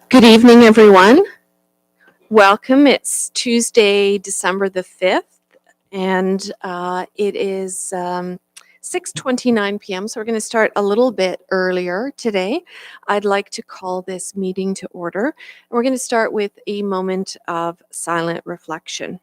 Good evening, everyone. Welcome. It's Tuesday, December the 5th, and it is 6:29 p.m., so we're going to start a little bit earlier today. I'd like to call this meeting to order. We're going to start with a moment of silent reflection.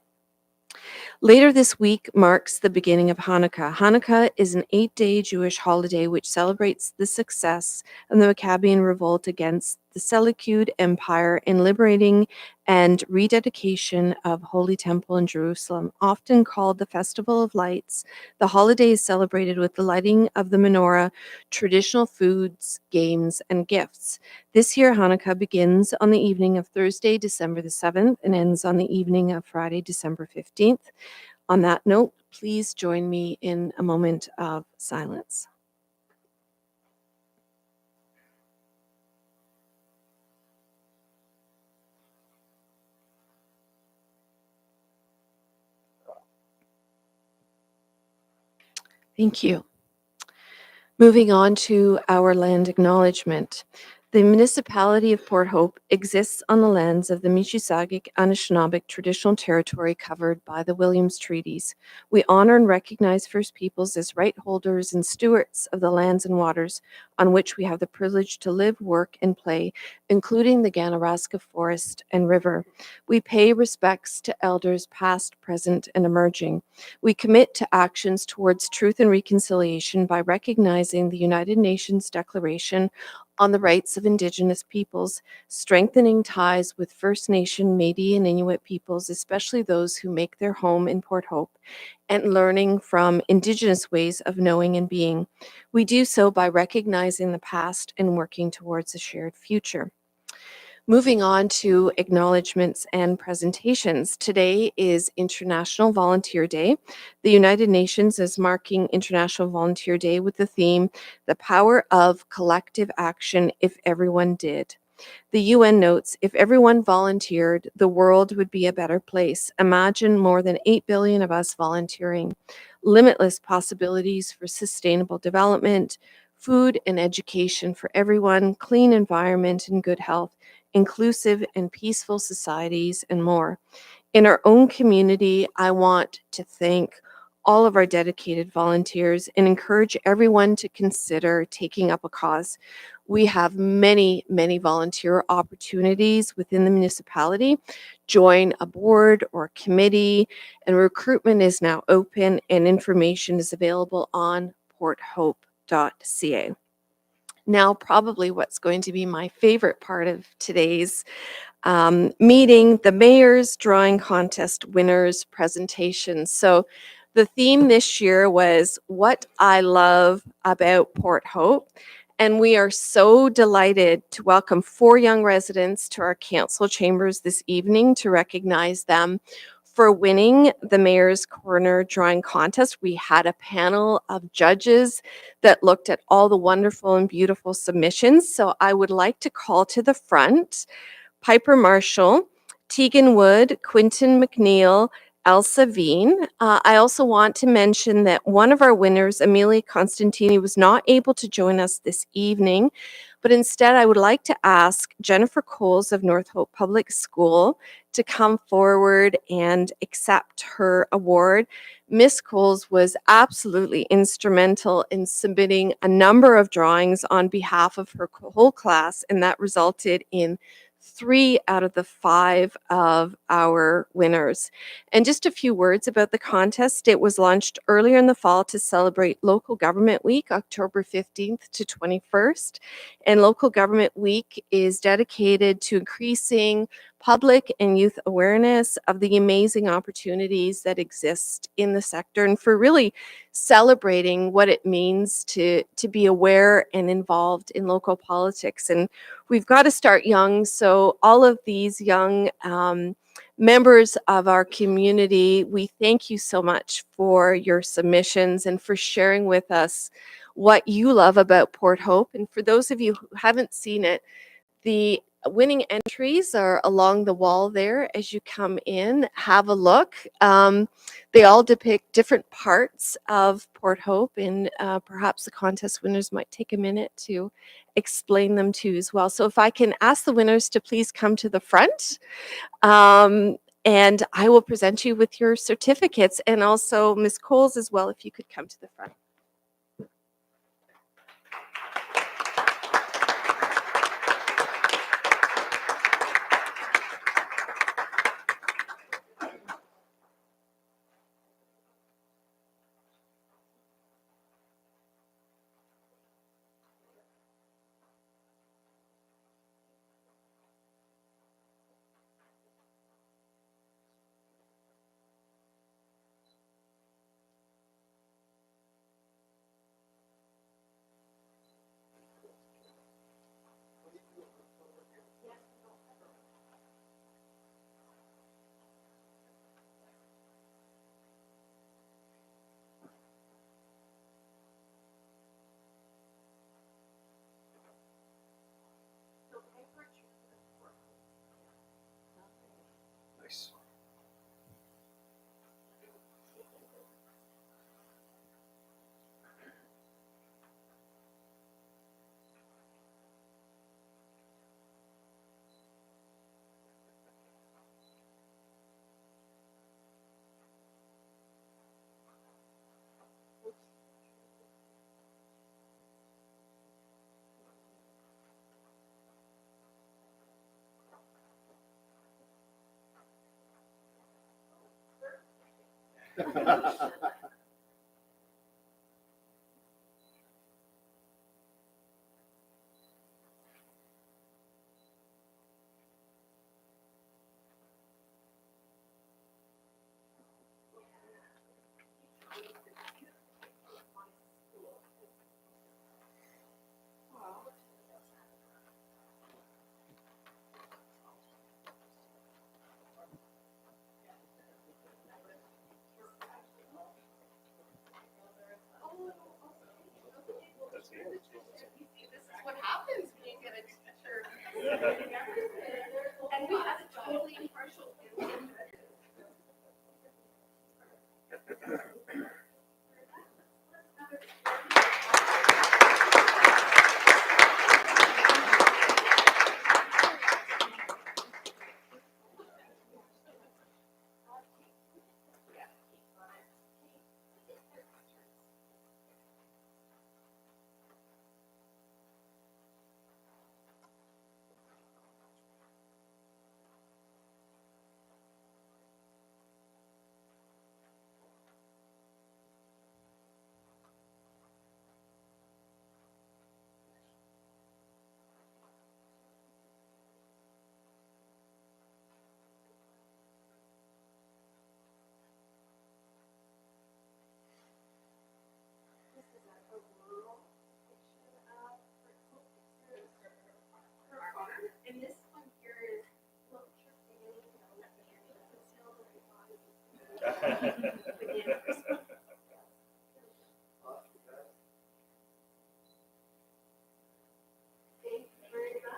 Later this week marks the beginning of Hanukkah. Hanukkah is an 8-day Jewish holiday which celebrates the success of the Maccabean revolt against the Seleucid Empire in liberating and rededication of Holy Temple in Jerusalem. Often called the Festival of Lights, the holiday is celebrated with the lighting of the menorah, traditional foods, games, and gifts. This year, Hanukkah begins on the evening of Thursday, December the 7th, and ends on the evening of Friday, December 15th. On that note, please join me in a moment of silence. Thank you. Moving on to our land acknowledgement. The municipality of Port Hope exists on the lands of the Mississauga Anishinaabeg traditional territory covered by the Williams Treaties. We honor and recognize First Peoples as right holders and stewards of the lands and waters on which we have the privilege to live, work, and play, including the Ganaraska Forest and River. We pay respects to elders past, present, and emerging. We commit to actions towards truth and reconciliation by recognizing the United Nations Declaration on the Rights of Indigenous Peoples, strengthening ties with First Nation, Métis, and Inuit peoples, especially those who make their home in Port Hope, and learning from Indigenous ways of knowing and being. We do so by recognizing the past and working towards a shared future. Moving on to acknowledgements and presentations. Today is International Volunteer Day. The United Nations is marking International Volunteer Day with the theme, The Power of Collective Action If Everyone Did. The UN notes, if everyone volunteered, the world would be a better place. Imagine more than 8 billion of us volunteering. Limitless possibilities for sustainable development, food and education for everyone, clean environment and good health, inclusive and peaceful societies, and more. In our own community, I want to thank all of our dedicated volunteers and encourage everyone to consider taking up a cause. We have many, many volunteer opportunities within the municipality. Join a board or committee, and recruitment is now open and information is available on porthope.ca. Now, probably what's going to be my favorite part of today's meeting, the Mayor's Drawing Contest winners presentation. So the theme this year was What I Love About Port Hope. And we are so delighted to welcome 4 young residents to our council chambers this evening to recognize them for winning the Mayor's Corner Drawing Contest. We had a panel of judges that looked at all the wonderful and beautiful submissions. So I would like to call to the front Piper Marshall, Tegan Wood, Quinton McNeil, Elsa Veen. I also want to mention that one of our winners, Amelia Constantini, was not able to join us this evening, but instead I would like to ask Jennifer Coles of North Hope Public School to come forward and accept her award. Miss Coles was absolutely instrumental in submitting a number of drawings on behalf of her whole class, and that resulted in 3 out of the 5 of our winners. And just a few words about the contest. It was launched earlier in the fall to celebrate Local Government Week, October 15th to 21st. And Local Government Week is dedicated to increasing public and youth awareness of the amazing opportunities that exist in the sector, and for really celebrating what it means to be aware and involved in local politics. And we've got to start young. So all of these young members of our community, we thank you so much for your submissions and for sharing with us what you love about Port Hope. And for those of you who haven't seen it, the winning entries are along the wall there as you come in. Have a look. They all depict different parts of Port Hope, and perhaps the contest winners might take a minute to explain them to you as well. So if I can ask the winners to please come to the front, and I will present you with your certificates, and also Ms. Coles as well, if you could come to the front. Nice. What happens when you get a teacher? And we have a totally impartial opinion. And this one here is look Thank you very much.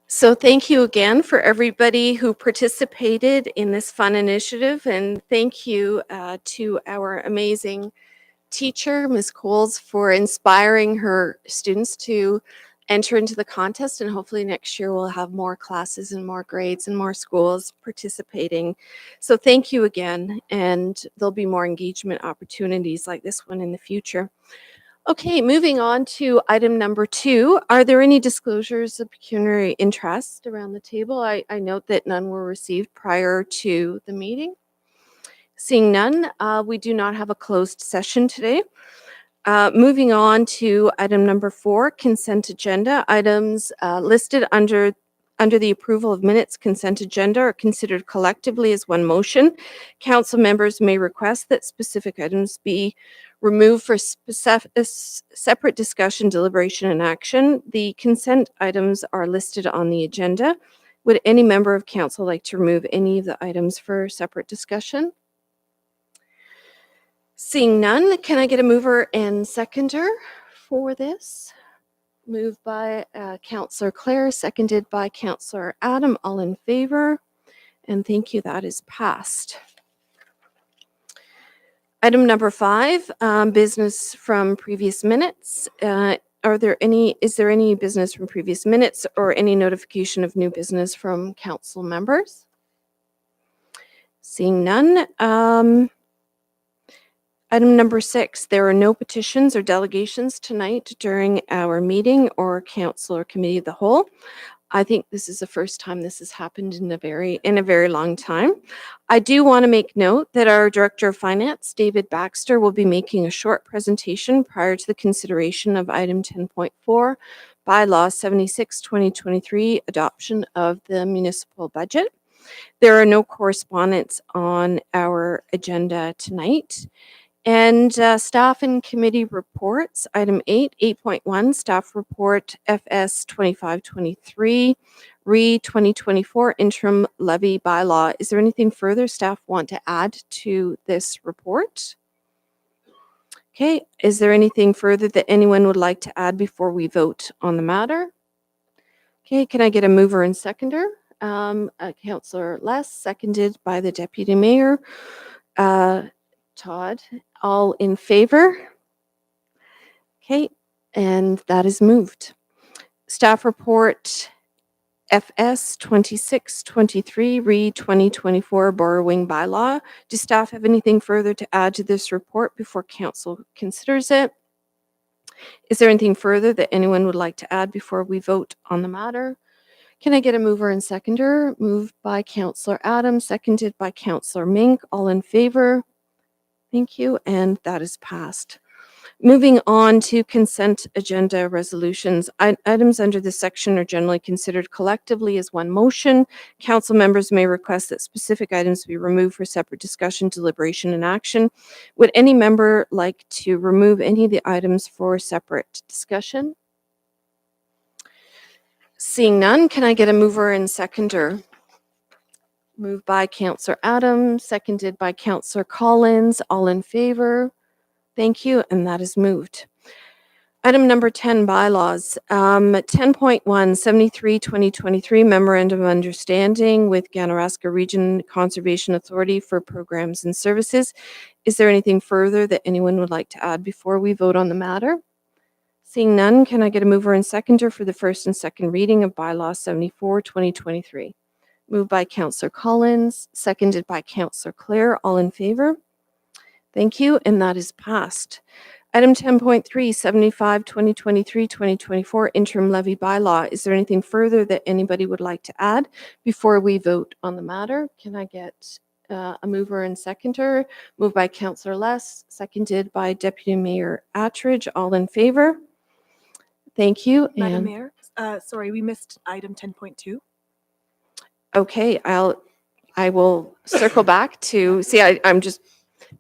So thank you again for everybody who participated in this fun initiative, and thank you to our amazing teacher, Ms. Coles, for inspiring her students to enter into the contest, and hopefully next year we'll have more classes and more grades and more schools participating. So thank you again, and there'll be more engagement opportunities like this one in the future. Okay, moving on to item number 2. Are there any disclosures of pecuniary interest around the table? I note that none were received prior to the meeting. Seeing none, we do not have a closed session today. Moving on to item number 4, consent agenda. Items listed under under the approval of minutes consent agenda are considered collectively as one motion. Council members may request that specific items be removed for separate discussion, deliberation, and action. The consent items are listed on the agenda. Would any member of council like to remove any of the items for separate discussion? Seeing none, can I get a mover and seconder for this? Moved by Councillor Clare, seconded by Councillor Adam. All in favor? And thank you, that is passed. Item number 5, business from previous minutes. Is there any business from previous minutes or any notification of new business from council members? Seeing none. Item number 6, there are no petitions or delegations tonight during our meeting or council or committee of the whole. I think this is the first time this has happened in a very long time. I do want to make note that our Director of Finance, David Baxter, will be making a short presentation prior to the consideration of item 10.4, Bylaw 76/2023, adoption of the municipal budget. There are no correspondence on our agenda tonight. And staff and committee reports, item 8, 8.1, staff report FS 2523, re 2024 interim levy bylaw. Is there anything further staff want to add to this report? Okay, is there anything further that anyone would like to add before we vote on the matter? Okay, can I get a mover and seconder? Councillor Less, seconded by the Deputy Mayor. Todd, all in favor? Okay, and that is moved. Staff report FS 2623, re 2024 borrowing bylaw. Do staff have anything further to add to this report before council considers it? Is there anything further that anyone would like to add before we vote on the matter? Can I get a mover and seconder? Moved by Councillor Adams, seconded by Councillor Mink. All in favor? Thank you, and that is passed. Moving on to consent agenda resolutions. Items under this section are generally considered collectively as one motion. Council members may request that specific items be removed for separate discussion, deliberation, and action. Would any member like to remove any of the items for separate discussion? Seeing none, can I get a mover and seconder? Moved by Councillor Adams, seconded by Councillor Collins. All in favor? Thank you, and that is moved. Item number 10, bylaws. 10.1, 73/2023 Memorandum of Understanding with Ganaraska Region Conservation Authority for programs and services. Is there anything further that anyone would like to add before we vote on the matter? Seeing none, can I get a mover and seconder for the first and second reading of bylaw 74/2023? Moved by Councillor Collins, seconded by Councillor Clare. All in favor? Thank you, and that is passed. Item 10.3, 75/2023-2024 interim levy bylaw. Is there anything further that anybody would like to add before we vote on the matter? Can I get a mover and seconder? Moved by Councillor Less, seconded by Deputy Mayor Attridge. All in favor? Thank you. Madam Mayor, sorry, we missed item 10.2. Okay, I will circle back to, see, I'm just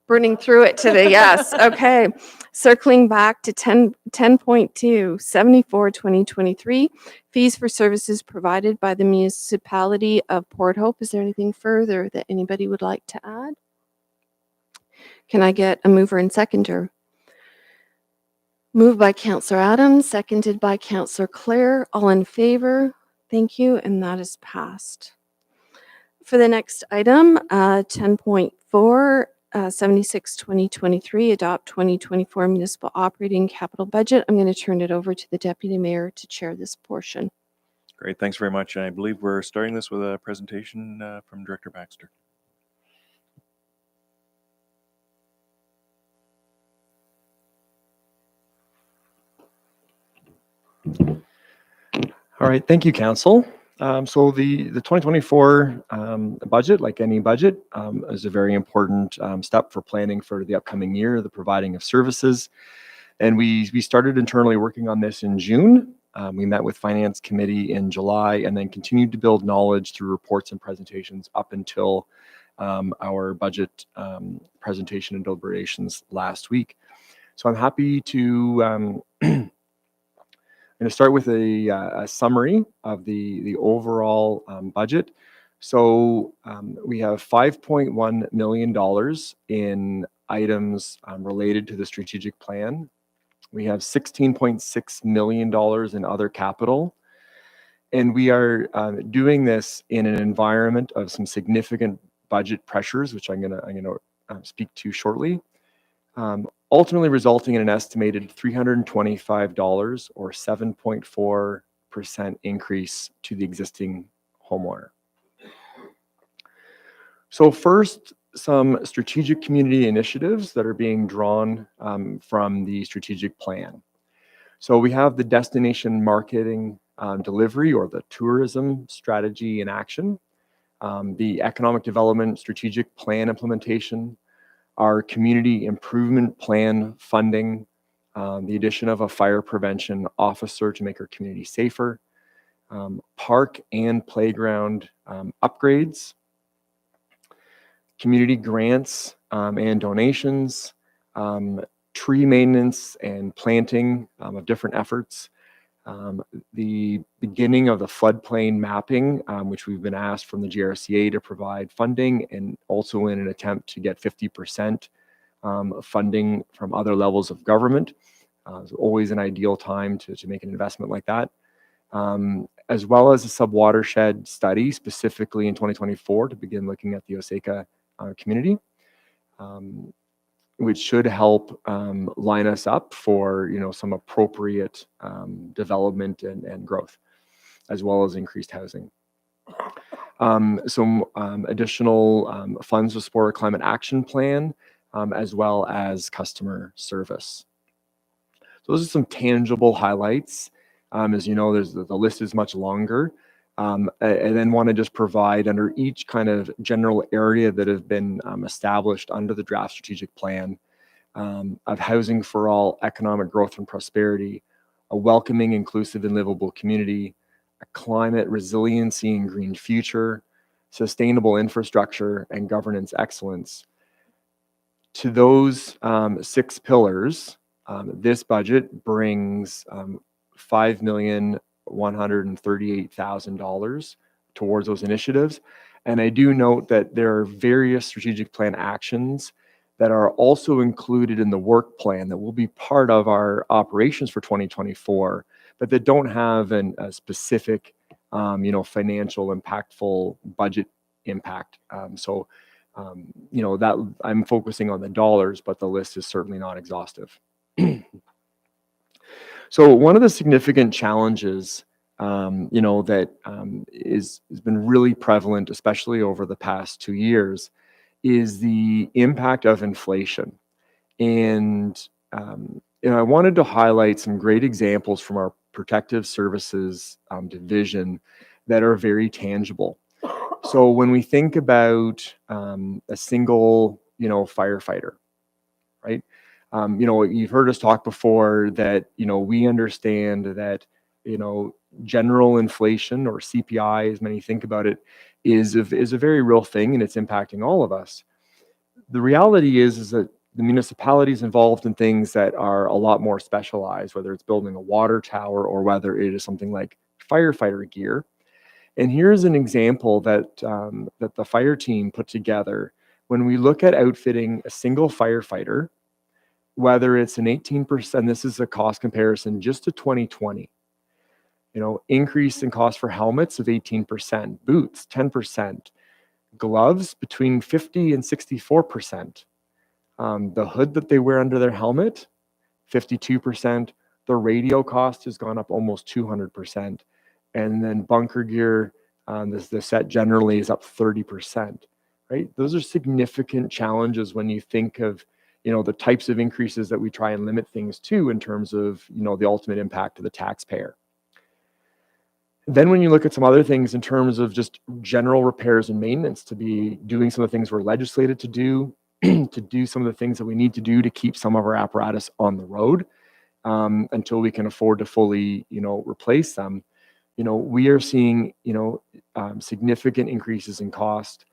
burning through it to the yes. Okay, circling back to 10.2, 74/2023, fees for services provided by the municipality of Port Hope. Is there anything further that anybody would like to add? Can I get a mover and seconder? Moved by Councillor Adams, seconded by Councillor Clare. All in favor? Thank you, and that is passed. For the next item, 10.4, 76/2023, adopt 2024 municipal operating capital budget. I'm going to turn it over to the Deputy Mayor to chair this portion. Great, thanks very much. And I believe we're starting this with a presentation from Director Baxter. All right, thank you, Council. So the 2024 budget, like any budget, is a very important step for planning for the upcoming year, the providing of services. And we started internally working on this in June. We met with Finance Committee in July and then continued to build knowledge through reports and presentations up until our budget presentation and deliberations last week. So I'm happy to I'm going to start with a summary of the overall budget. So we have $5.1 million in items related to the strategic plan. We have $16.6 million in other capital. And we are doing this in an environment of some significant budget pressures, which I'm gonna speak to shortly. Ultimately resulting in an estimated $325 or 7.4% increase to the existing homeowner. So first, some strategic community initiatives that are being drawn from the strategic plan. So we have the destination marketing delivery, or the tourism strategy in action, the economic development strategic plan implementation, our community improvement plan funding, the addition of a fire prevention officer to make our community safer, park and playground upgrades, community grants and donations, tree maintenance and planting of different efforts, the beginning of the floodplain mapping, which we've been asked from the GRCA to provide funding, and also in an attempt to get 50% funding from other levels of government. It's always an ideal time to make an investment like that. As well as a sub-watershed study, specifically in 2024, to begin looking at the Osaka community, which should help line us up for some appropriate development and growth, as well as increased housing. Some additional funds to support a climate action plan, as well as customer service. So those are some tangible highlights. As you know, the list is much longer. And then want to just provide under each kind of general area that have been established under the draft strategic plan of housing for all, economic growth and prosperity, a welcoming, inclusive, and livable community, a climate resiliency and green future, sustainable infrastructure, and governance excellence. To those 6 pillars, this budget brings $5,138,000 towards those initiatives. And I do note that there are various strategic plan actions that are also included in the work plan that will be part of our operations for 2024, but that don't have a specific, financial impactful budget impact. So that I'm focusing on the dollars, but the list is certainly not exhaustive. So one of the significant challenges, that has been really prevalent, especially over the past 2 years, is the impact of inflation. And I wanted to highlight some great examples from our protective services division that are very tangible. So when we think about a single, firefighter, right? You've heard us talk before that, we understand that, general inflation, or CPI, as many think about it, is a very real thing, and it's impacting all of us. The reality is that the municipalities involved in things that are a lot more specialized, whether it's building a water tower or whether it is something like firefighter gear. And here's an example that the fire team put together. When we look at outfitting a single firefighter, whether it's an 18%, this is a cost comparison just to 2020, increase in cost for helmets of 18%, boots 10%, gloves between 50 and 64%, the hood that they wear under their helmet, 52%, the radio cost has gone up almost 200%, and then bunker gear, the set generally is up 30%, right? Those are significant challenges when you think of the types of increases that we try and limit things to in terms of, the ultimate impact to the taxpayer. Then when you look at some other things in terms of just general repairs and maintenance, to be doing some of the things we're legislated to do, to do some of the things that we need to do to keep some of our apparatus on the road, until we can afford to fully, replace them, we are seeing, significant increases in cost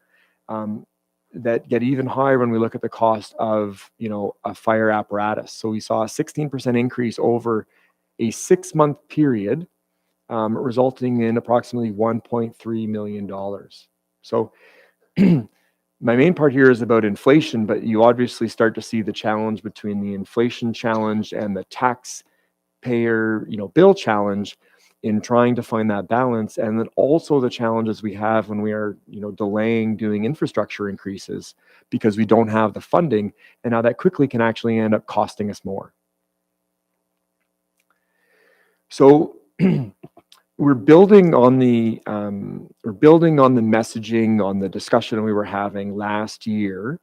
that get even higher when we look at the cost of, a fire apparatus. So we saw a 16% increase over a 6-month period, resulting in approximately $1.3 million. So my main part here is about inflation, but you obviously start to see the challenge between the inflation challenge and the taxpayer, bill challenge in trying to find that balance. And then also the challenges we have when we are, delaying doing infrastructure increases because we don't have the funding, and how that quickly can actually end up costing us more. So we're building on the messaging, on the discussion we were having last year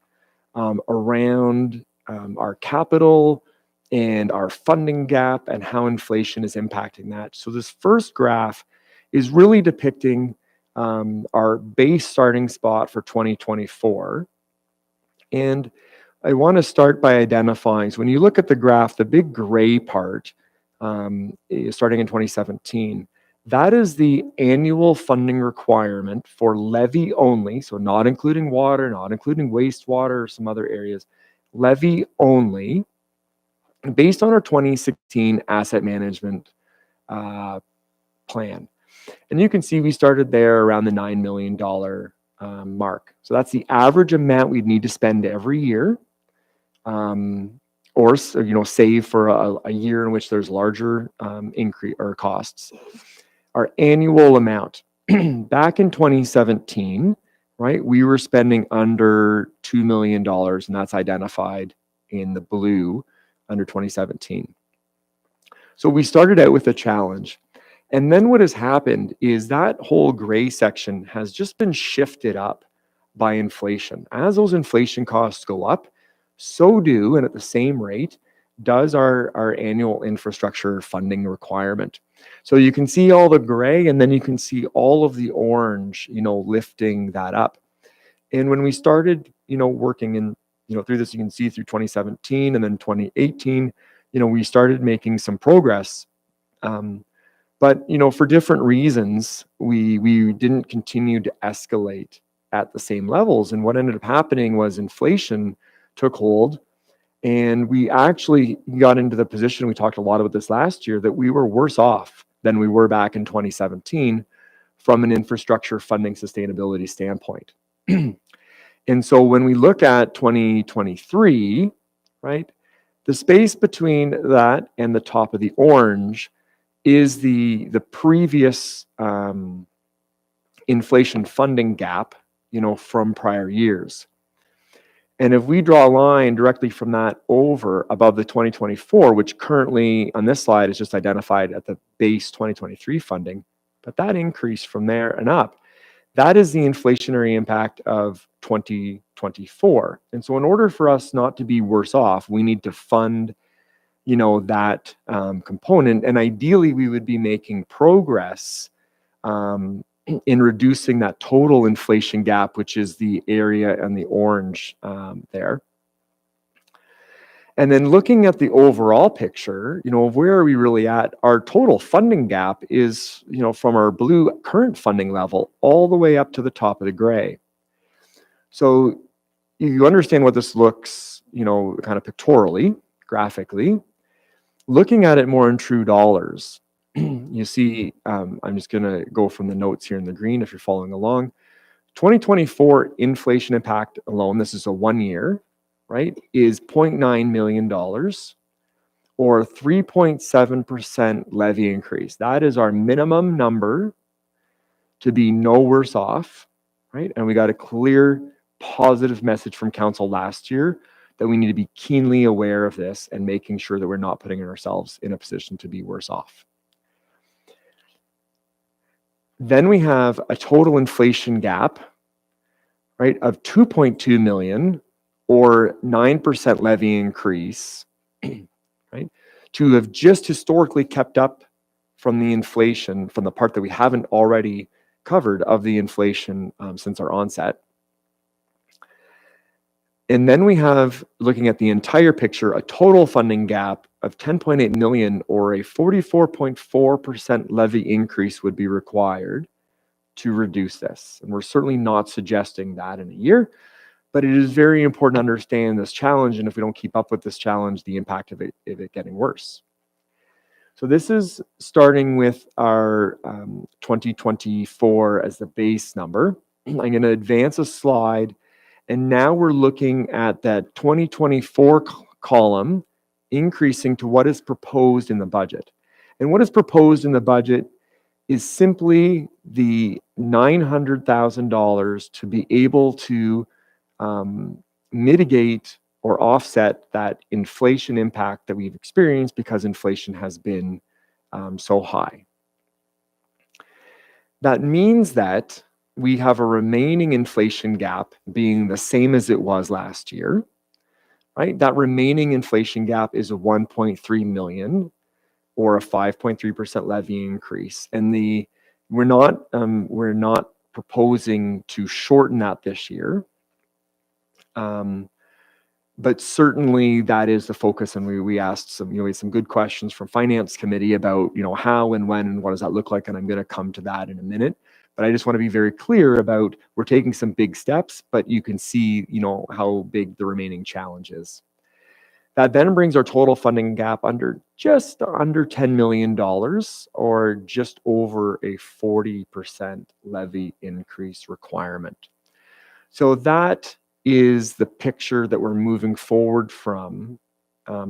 around our capital and our funding gap and how inflation is impacting that. So this first graph is really depicting our base starting spot for 2024. And I want to start by identifying, so when you look at the graph, the big gray part is starting in 2017. That is the annual funding requirement for levy only, so not including water, not including wastewater or some other areas, levy only, based on our 2016 asset management plan. And you can see we started there around the $9 million mark. So that's the average amount we'd need to spend every year, or save for a year in which there's larger increase or costs. Our annual amount back in 2017, right? We were spending under $2 million, and that's identified in the blue under 2017. So we started out with a challenge. And then what has happened is that whole gray section has just been shifted up by inflation. As those inflation costs go up, so do, and at the same rate, does our annual infrastructure funding requirement. So you can see all the gray, and then you can see all of the orange, lifting that up. And when we started, working in, through this, you can see through 2017 and then 2018, we started making some progress. But, for different reasons, we didn't continue to escalate at the same levels. And what ended up happening was inflation took hold, and we actually got into the position, we talked a lot about this last year, that we were worse off than we were back in 2017 from an infrastructure funding sustainability standpoint. And so when we look at 2023, right, the space between that and the top of the orange is the previous inflation funding gap, from prior years. And if we draw a line directly from that over above the 2024, which currently on this slide is just identified at the base 2023 funding, but that increase from there and up, that is the inflationary impact of 2024. And so in order for us not to be worse off, we need to fund, that component. And ideally, we would be making progress in reducing that total inflation gap, which is the area and the orange there. And then looking at the overall picture, where are we really at? Our total funding gap is, from our blue current funding level all the way up to the top of the gray. So you understand what this looks, kind of pictorially, graphically. Looking at it more in true dollars, you see, I'm just going to go from the notes here in the green if you're following along. 2024 inflation impact alone, this is a 1 year, right, is $0.9 million or 3.7% levy increase. That is our minimum number to be no worse off, right? And we got a clear positive message from council last year that we need to be keenly aware of this and making sure that we're not putting ourselves in a position to be worse off. Then we have a total inflation gap, right, of 2.2 million or 9% levy increase, right, to have just historically kept up from the inflation, from the part that we haven't already covered of the inflation since our onset. And then we have, looking at the entire picture, a total funding gap of 10.8 million, or a 44.4% levy increase would be required to reduce this. And we're certainly not suggesting that in a year, but it is very important to understand this challenge. And if we don't keep up with this challenge, the impact of it getting worse. So this is starting with our 2024 as the base number. I'm going to advance a slide. And now we're looking at that 2024 column increasing to what is proposed in the budget. And what is proposed in the budget is simply the $900,000 to be able to mitigate or offset that inflation impact that we've experienced because inflation has been so high. That means that we have a remaining inflation gap being the same as it was last year, right? That remaining inflation gap is a 1.3 million, or a 5.3% levy increase. And we're not proposing to shorten that this year. But certainly that is the focus. And we asked some, we had some good questions from Finance Committee about, how and when and what does that look like? And I'm going to come to that in a minute. But I just want to be very clear about, we're taking some big steps, but you can see, how big the remaining challenge is. That then brings our total funding gap just under $10 million, or just over a 40% levy increase requirement. So that is the picture that we're moving forward from,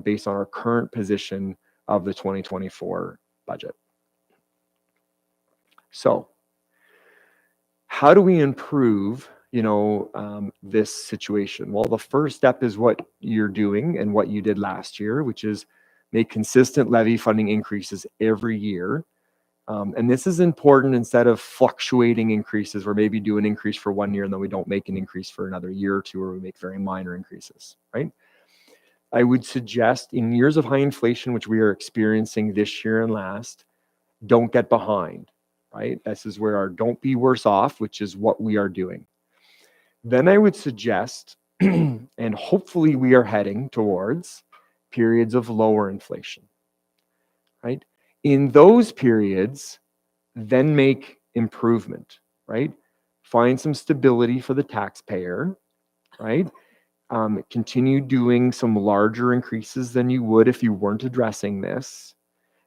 based on our current position of the 2024 budget. So how do we improve, this situation? Well, the first step is what you're doing and what you did last year, which is make consistent levy funding increases every year. And this is important instead of fluctuating increases, where maybe do an increase for 1 year and then we don't make an increase for another year or two, or we make very minor increases, right? I would suggest in years of high inflation, which we are experiencing this year and last, don't get behind, right? This is where our don't be worse off, which is what we are doing. Then I would suggest, and hopefully we are heading towards periods of lower inflation, right? In those periods, then make improvement, right? Find some stability for the taxpayer, right? Continue doing some larger increases than you would if you weren't addressing this,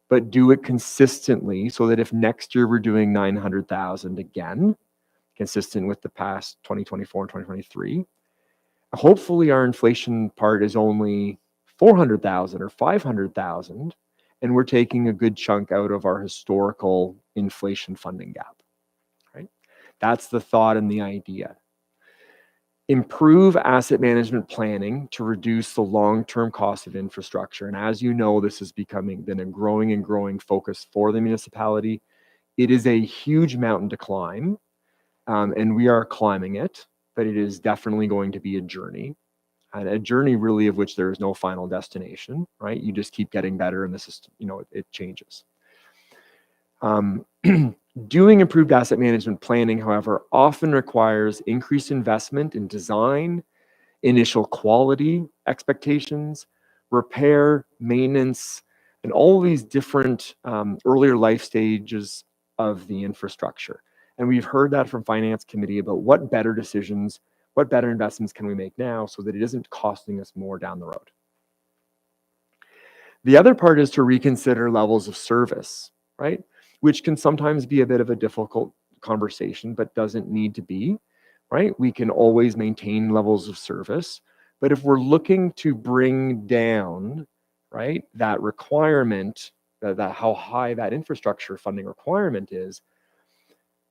but do it consistently so that if next year we're doing 900,000 again, consistent with the past 2024 and 2023, hopefully our inflation part is only 400,000 or 500,000, and we're taking a good chunk out of our historical inflation funding gap, right? That's the thought and the idea. Improve asset management planning to reduce the long-term cost of infrastructure. And as you know, this has been a growing focus for the municipality. It is a huge mountain to climb, and we are climbing it, but it is definitely going to be a journey. And a journey really of which there is no final destination, right? You just keep getting better, and the system, it changes. Doing improved asset management planning, however, often requires increased investment in design, initial quality expectations, repair, maintenance, and all these different earlier life stages of the infrastructure. And we've heard that from Finance Committee about what better decisions, what better investments can we make now so that it isn't costing us more down the road. The other part is to reconsider levels of service, right? Which can sometimes be a bit of a difficult conversation, but doesn't need to be, right? We can always maintain levels of service, but if we're looking to bring down, right, that requirement, that how high that infrastructure funding requirement is,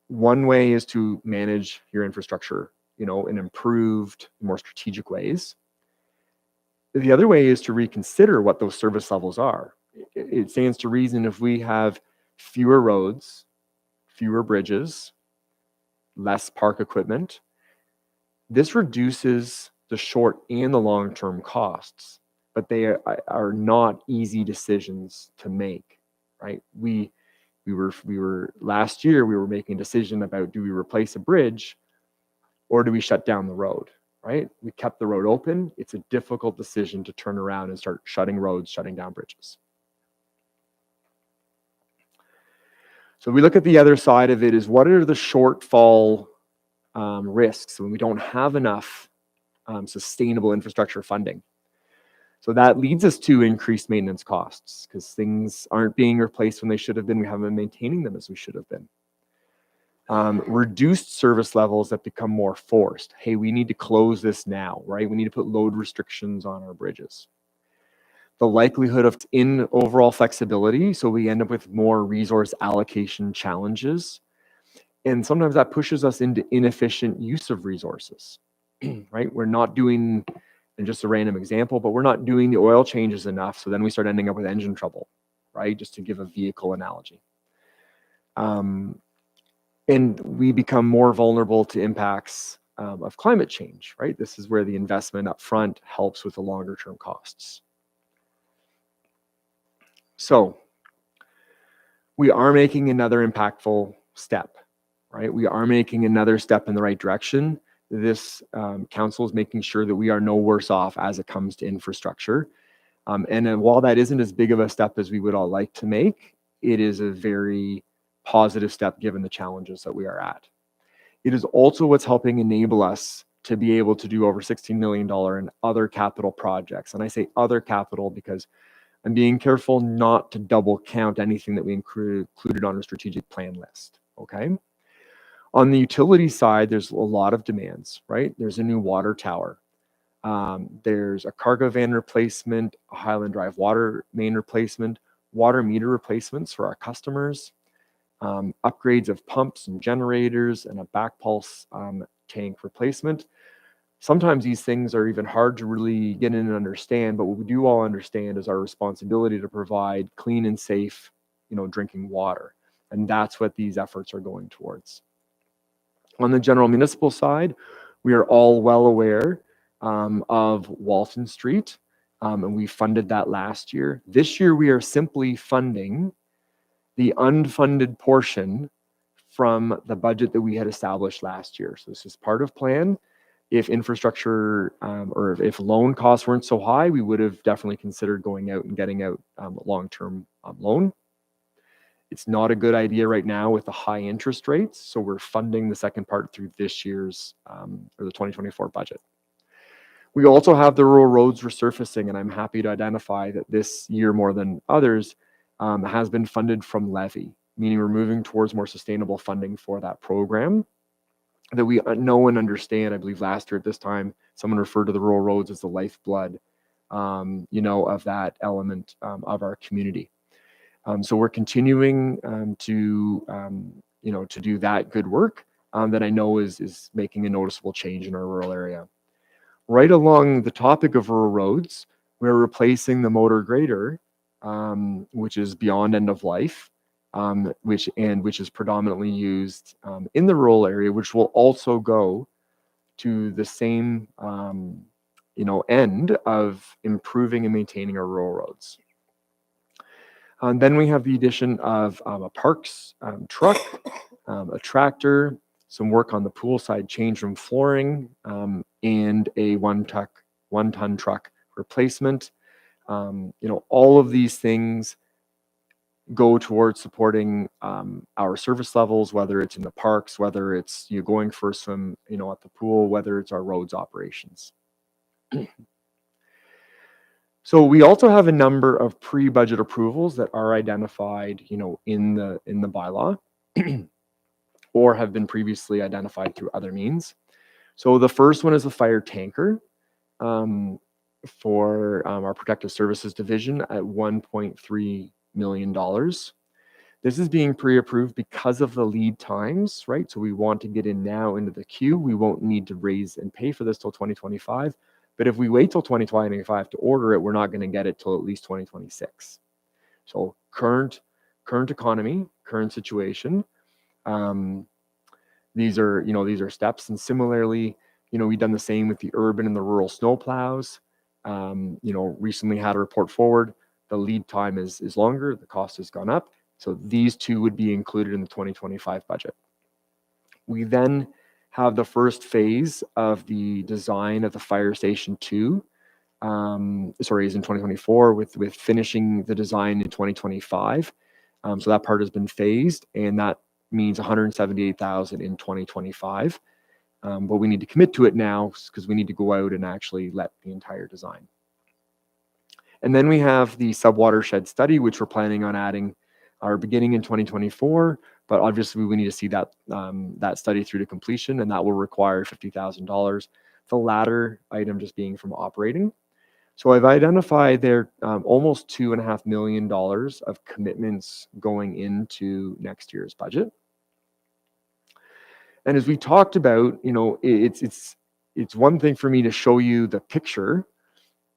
one way is to manage your infrastructure, in improved, more strategic ways. The other way is to reconsider what those service levels are. It stands to reason if we have fewer roads, fewer bridges, less park equipment, this reduces the short and the long-term costs, but they are not easy decisions to make, right? We were last year, we were making a decision about, do we replace a bridge or do we shut down the road, right? We kept the road open. It's a difficult decision to turn around and start shutting roads, shutting down bridges. So we look at the other side of it is what are the shortfall risks when we don't have enough sustainable infrastructure funding. So that leads us to increased maintenance costs because things aren't being replaced when they should have been. We haven't been maintaining them as we should have been. Reduced service levels that become more forced. Hey, we need to close this now, right? We need to put load restrictions on our bridges. The likelihood of in overall flexibility, so we end up with more resource allocation challenges. And sometimes that pushes us into inefficient use of resources, right? We're not doing, and just a random example, but we're not doing the oil changes enough. So then we start ending up with engine trouble, right? Just to give a vehicle analogy. And we become more vulnerable to impacts of climate change, right? This is where the investment up front helps with the longer term costs. So we are making another impactful step, right? We are making another step in the right direction. This council is making sure that we are no worse off as it comes to infrastructure. And while that isn't as big of a step as we would all like to make, it is a very positive step given the challenges that we are at. It is also what's helping enable us to be able to do over $16 million in other capital projects. And I say other capital because I'm being careful not to double count anything that we included on our strategic plan list, okay? On the utility side, there's a lot of demands, right? There's a new water tower. There's a cargo van replacement, a Highland Drive water main replacement, water meter replacements for our customers, upgrades of pumps and generators, and a back pulse tank replacement. Sometimes these things are even hard to really get in and understand, but what we do all understand is our responsibility to provide clean and safe, drinking water. And that's what these efforts are going towards. On the general municipal side, we are all well aware of Walton Street, and we funded that last year. This year, we are simply funding the unfunded portion from the budget that we had established last year. So this is part of plan. If infrastructure or if loan costs weren't so high, we would have definitely considered going out and getting out a long-term loan. It's not a good idea right now with the high interest rates. So we're funding the second part through this year's or the 2024 budget. We also have the rural roads resurfacing, and I'm happy to identify that this year more than others has been funded from levy, meaning we're moving towards more sustainable funding for that program that we know and understand. I believe last year at this time, someone referred to the rural roads as the lifeblood, of that element of our community. So we're continuing to do that good work that I know is making a noticeable change in our rural area. Right along the topic of rural roads, we're replacing the motor grader, which is beyond end of life, which is predominantly used in the rural area, which will also go to the same end of improving and maintaining our rural roads. And then we have the addition of a parks truck, a tractor, some work on the pool side change room flooring, and a one-ton truck replacement. All of these things go towards supporting our service levels, whether it's in the parks, whether it's you going for some, at the pool, whether it's our roads operations. So we also have a number of pre-budget approvals that are identified, in the bylaw or have been previously identified through other means. So the first one is a fire tanker for our protective services division at $1.3 million. This is being pre-approved because of the lead times, right? So we want to get in now into the queue. We won't need to raise and pay for this till 2025. But if we wait till 2025 to order it, we're not going to get it till at least 2026. So current economy, current situation. These are steps. And similarly, we've done the same with the urban and the rural snow plows. Recently had a report forward. The lead time is longer. The cost has gone up. So these two would be included in the 2025 budget. We then have the first phase of the design of the fire station 2. Is in 2024 with finishing the design in 2025. So that part has been phased, and that means 178,000 in 2025. But we need to commit to it now because we need to go out and actually let the entire design. And then we have the subwatershed study, which we're planning on adding our beginning in 2024. But obviously, we need to see that that study through to completion, and that will require $50,000. The latter item just being from operating. So I've identified there almost $2.5 million of commitments going into next year's budget. And as we talked about, you know, it's one thing for me to show you the picture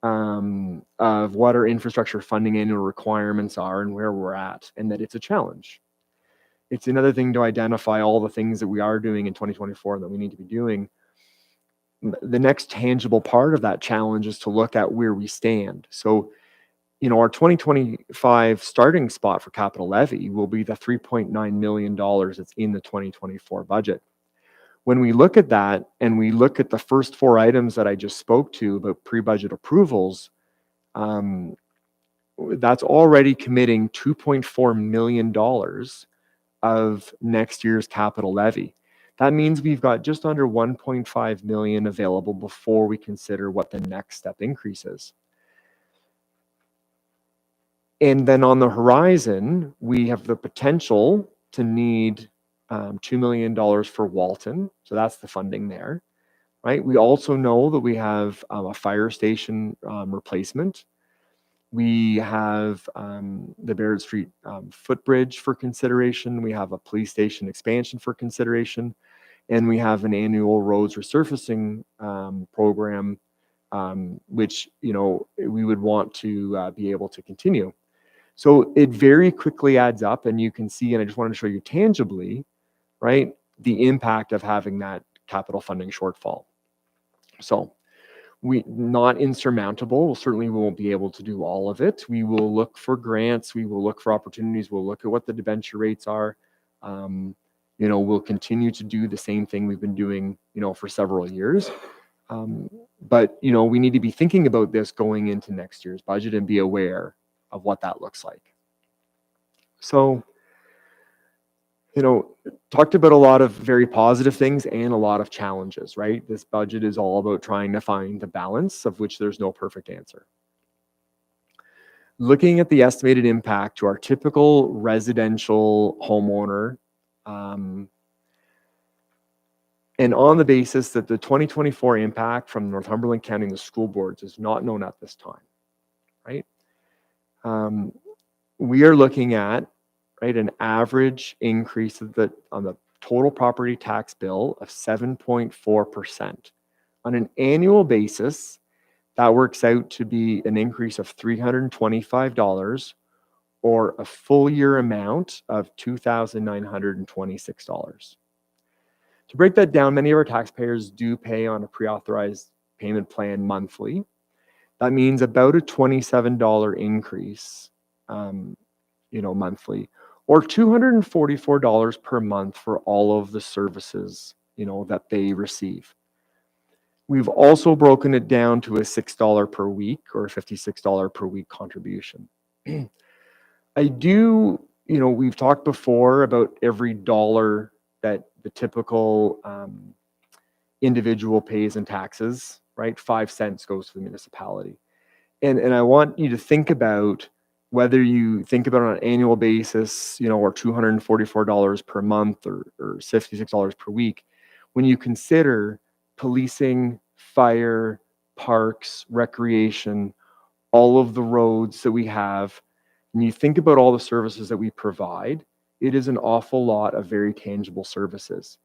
of what our infrastructure funding annual requirements are and where we're at, and that it's a challenge. It's another thing to identify all the things that we are doing in 2024 and that we need to be doing. The next tangible part of that challenge is to look at where we stand. So, you know, our 2025 starting spot for capital levy will be the $3.9 million that's in the 2024 budget. When we look at that and we look at the first 4 items that I just spoke to about pre-budget approvals, that's already committing $2.4 million of next year's capital levy. That means we've got just under 1.5 million available before we consider what the next step increase is. And then on the horizon, we have the potential to need $2 million for Walton. So that's the funding there, right? We also know that we have a fire station replacement. We have the Barrett Street footbridge for consideration. We have a police station expansion for consideration. And we have an annual roads resurfacing program, which, you know, we would want to be able to continue. So it very quickly adds up, and you can see, and I just wanted to show you tangibly, right, the impact of having that capital funding shortfall. So not insurmountable. Certainly we won't be able to do all of it. We will look for grants. We will look for opportunities. We'll look at what the debenture rates are. You know, we'll continue to do the same thing we've been doing, you know, for several years. But, you know, we need to be thinking about this going into next year's budget and be aware of what that looks like. So, you know, talked about a lot of very positive things and a lot of challenges, right? This budget is all about trying to find the balance, of which there's no perfect answer. Looking at the estimated impact to our typical residential homeowner, and on the basis that the 2024 impact from Northumberland County and the school boards is not known at this time, right? We are looking at, right, an average increase of on the total property tax bill of 7.4%. On an annual basis, that works out to be an increase of $325 or a full year amount of $2,926. To break that down, many of our taxpayers do pay on a pre-authorized payment plan monthly. That means about a $27 increase, you know, monthly, or $244 per month for all of the services, you know, that they receive. We've also broken it down to a $6 per week or a $56 per week contribution. I do, you know, we've talked before about every dollar that the typical individual pays in taxes, right? 5 cents goes to the municipality. And I want you to think about whether you think about it on an annual basis, you know, or $244 per month or $56 per week, when you consider policing, fire, parks, recreation, all of the roads that we have, and you think about all the services that we provide, it is an awful lot of very tangible services.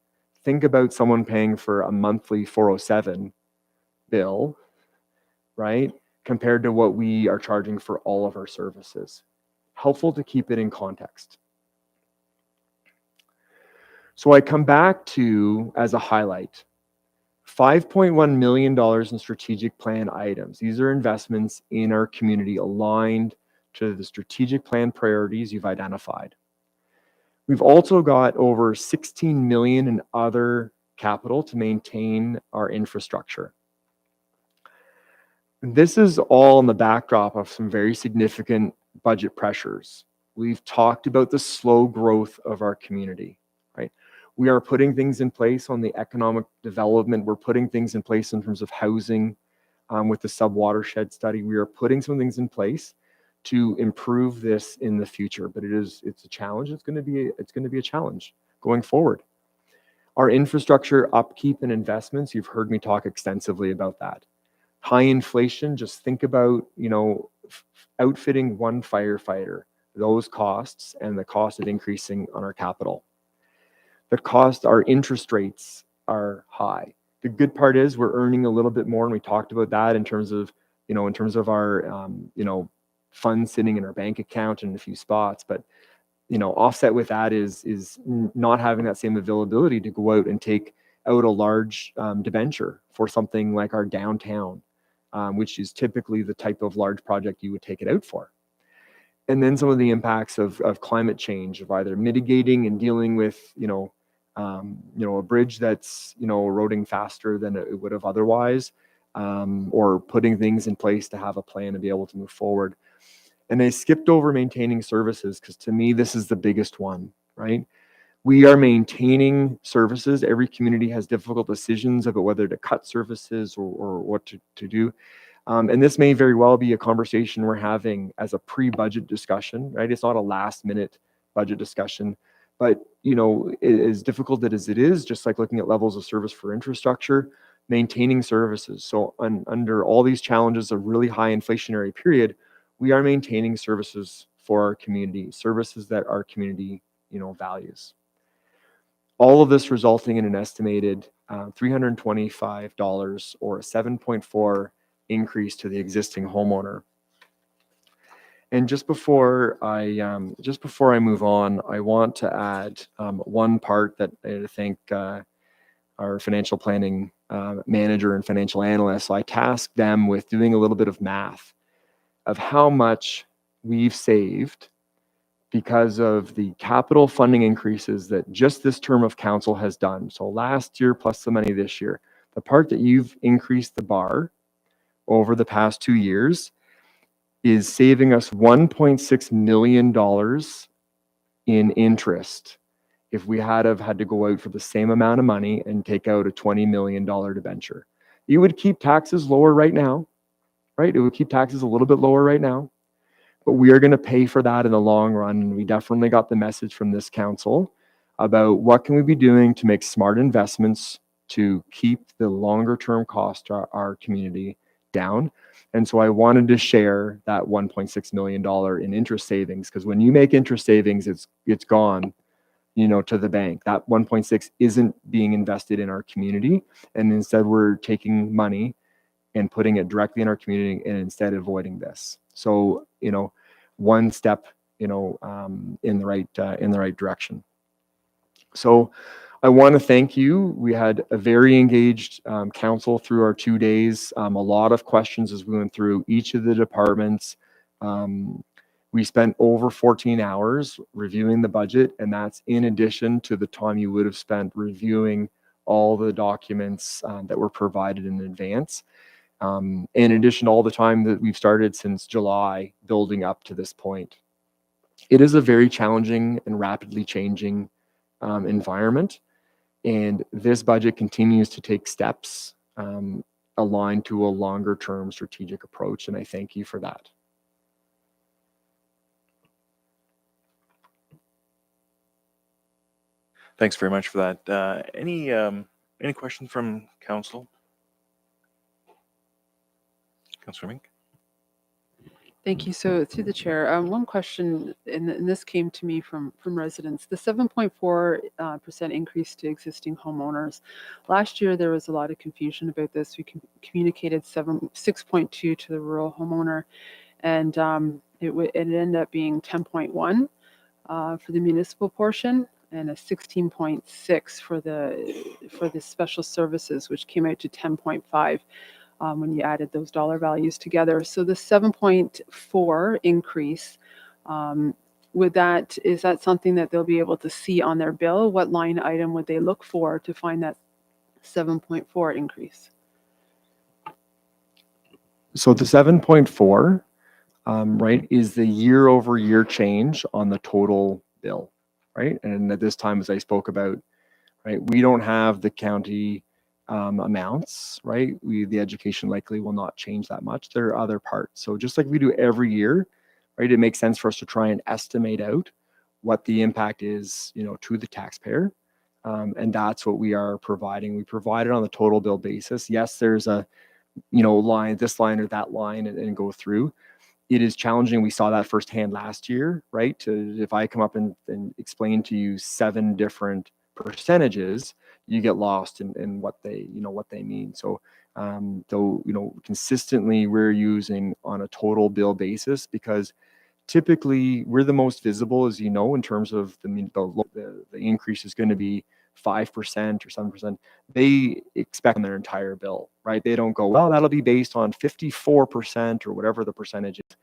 Think about someone paying for a monthly 407 bill, right? Compared to what we are charging for all of our services. Helpful to keep it in context. So I come back to, as a highlight, $5.1 million in strategic plan items. These are investments in our community aligned to the strategic plan priorities you've identified. We've also got over 16 million in other capital to maintain our infrastructure. This is all in the backdrop of some very significant budget pressures. We've talked about the slow growth of our community, right? We are putting things in place on the economic development. We're putting things in place in terms of housing with the sub-watershed study. We are putting some things in place to improve this in the future, but it's a challenge. It's going to be a challenge going forward. Our infrastructure upkeep and investments, you've heard me talk extensively about that. High inflation, just think about, outfitting one firefighter, those costs and the cost of increasing on our capital. Our interest rates are high. The good part is we're earning a little bit more, and we talked about that in terms of our, funds sitting in our bank account in a few spots, but offset with that is not having that same availability to go out and take out a large debenture for something like our downtown, which is typically the type of large project you would take it out for. And then some of the impacts of climate change, of either mitigating and dealing with, a bridge that's, eroding faster than it would have otherwise, or putting things in place to have a plan to be able to move forward. And I skipped over maintaining services because to me, this is the biggest one, right? We are maintaining services. Every community has difficult decisions about whether to cut services or what to do. And this may very well be a conversation we're having as a pre-budget discussion, right? It's not a last minute budget discussion, but as difficult as it is, just like looking at levels of service for infrastructure, maintaining services. So under all these challenges, a really high inflationary period, we are maintaining services for our community, services that our community, values. All of this resulting in an estimated $325 or a 7.4 increase to the existing homeowner. And just before I move on, I want to add one part that I thank our financial planning manager and financial analyst. So I tasked them with doing a little bit of math of how much we've saved because of the capital funding increases that just this term of council has done. So last year plus the money this year, the part that you've increased the bar over the past 2 years is saving us $1.6 million in interest if we had to go out for the same amount of money and take out a $20 million debenture. You would keep taxes lower right now, right? It would keep taxes a little bit lower right now, but we are going to pay for that in the long run. And we definitely got the message from this council about what can we be doing to make smart investments to keep the longer term cost to our community down. And so I wanted to share that $1.6 million in interest savings, because when you make interest savings, it's gone, to the bank. That 1.6 isn't being invested in our community. And instead we're taking money and putting it directly in our community and instead avoiding this. So, one step, in the right direction. So I want to thank you. We had a very engaged council through our 2 days, a lot of questions as we went through each of the departments. We spent over 14 hours reviewing the budget, and that's in addition to the time you would have spent reviewing all the documents that were provided in advance. In addition to all the time that we've started since July building up to this point. It is a very challenging and rapidly changing environment. And this budget continues to take steps aligned to a longer term strategic approach. And I thank you for that. Thanks very much for that. Any questions from council? Councilor Mink? Thank you. So through the chair, one question, and this came to me from residents, the 7.4% increase to existing homeowners. Last year, there was a lot of confusion about this. We communicated 6.2 to the rural homeowner, and it ended up being 10.1 for the municipal portion and a 16.6 for the special services, which came out to 10.5. When you added those dollar values together. So the 7.4 increase, is that something that they'll be able to see on their bill? What line item would they look for to find that 7.4 increase? So the 7.4, right, is the year over year change on the total bill, right? And at this time, as I spoke about, right, we don't have the county amounts, right? The education likely will not change that much. There are other parts. So just like we do every year, right, it makes sense for us to try and estimate out what the impact is, to the taxpayer. And that's what we are providing. We provide it on the total bill basis. Yes, there's a, line, this line or that line and go through. It is challenging. We saw that firsthand last year, right? If I come up and explain to you 7 different percentages, you get lost in what they mean. So though, consistently we're using on a total bill basis because typically we're the most visible, as you know, in terms of the increase is going to be 5% or 7%. They expect on their entire bill, right? They don't go, well, that'll be based on 54% or whatever the percentage is.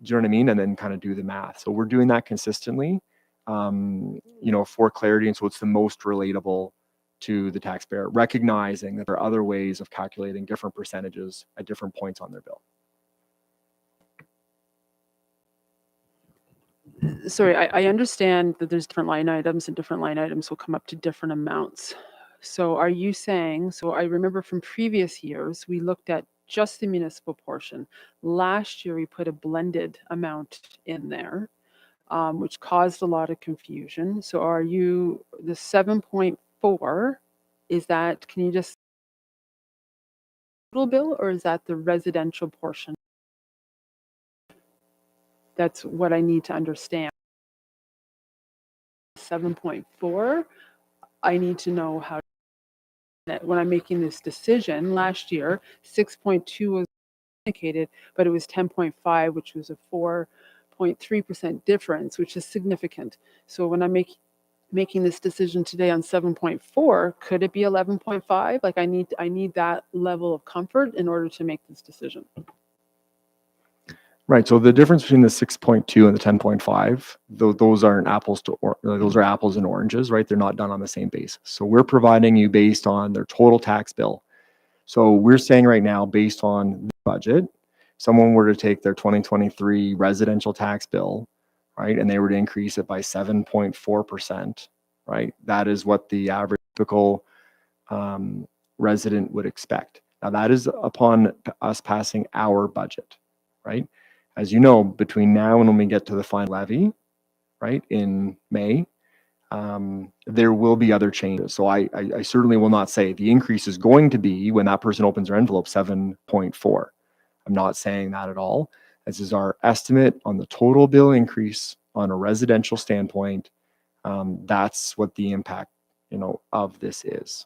Do you know what I mean? And then kind of do the math. So we're doing that consistently, for clarity. And so it's the most relatable to the taxpayer, recognizing that there are other ways of calculating different percentages at different points on their bill. Sorry, I understand that there's different line items and different line items will come up to different amounts. So are you saying, so I remember from previous years, we looked at just the municipal portion. Last year, we put a blended amount in there, which caused a lot of confusion. So are you, the 7.4, is that, can you just, total bill, or is that the residential portion? That's what I need to understand. 7.4, I need to know how, when I'm making this decision. Last year, 6.2 was indicated, but it was 10.5, which was a 4.3% difference, which is significant. So when I'm making this decision today on 7.4, could it be 11.5? Like I need that level of comfort in order to make this decision. Right. So the difference between the 6.2 and the 10.5, those aren't apples to those are apples and oranges, right? They're not done on the same basis. So we're providing you based on their total tax bill. So we're saying right now, based on the budget, someone were to take their 2023 residential tax bill, right, and they were to increase it by 7.4%, right? That is what the average typical resident would expect. Now that is upon us passing our budget, right? As you know, between now and when we get to the final levy, right, in May, there will be other changes. So I certainly will not say the increase is going to be, when that person opens their envelope, 7.4. I'm not saying that at all. This is our estimate on the total bill increase on a residential standpoint. That's what the impact, of this is.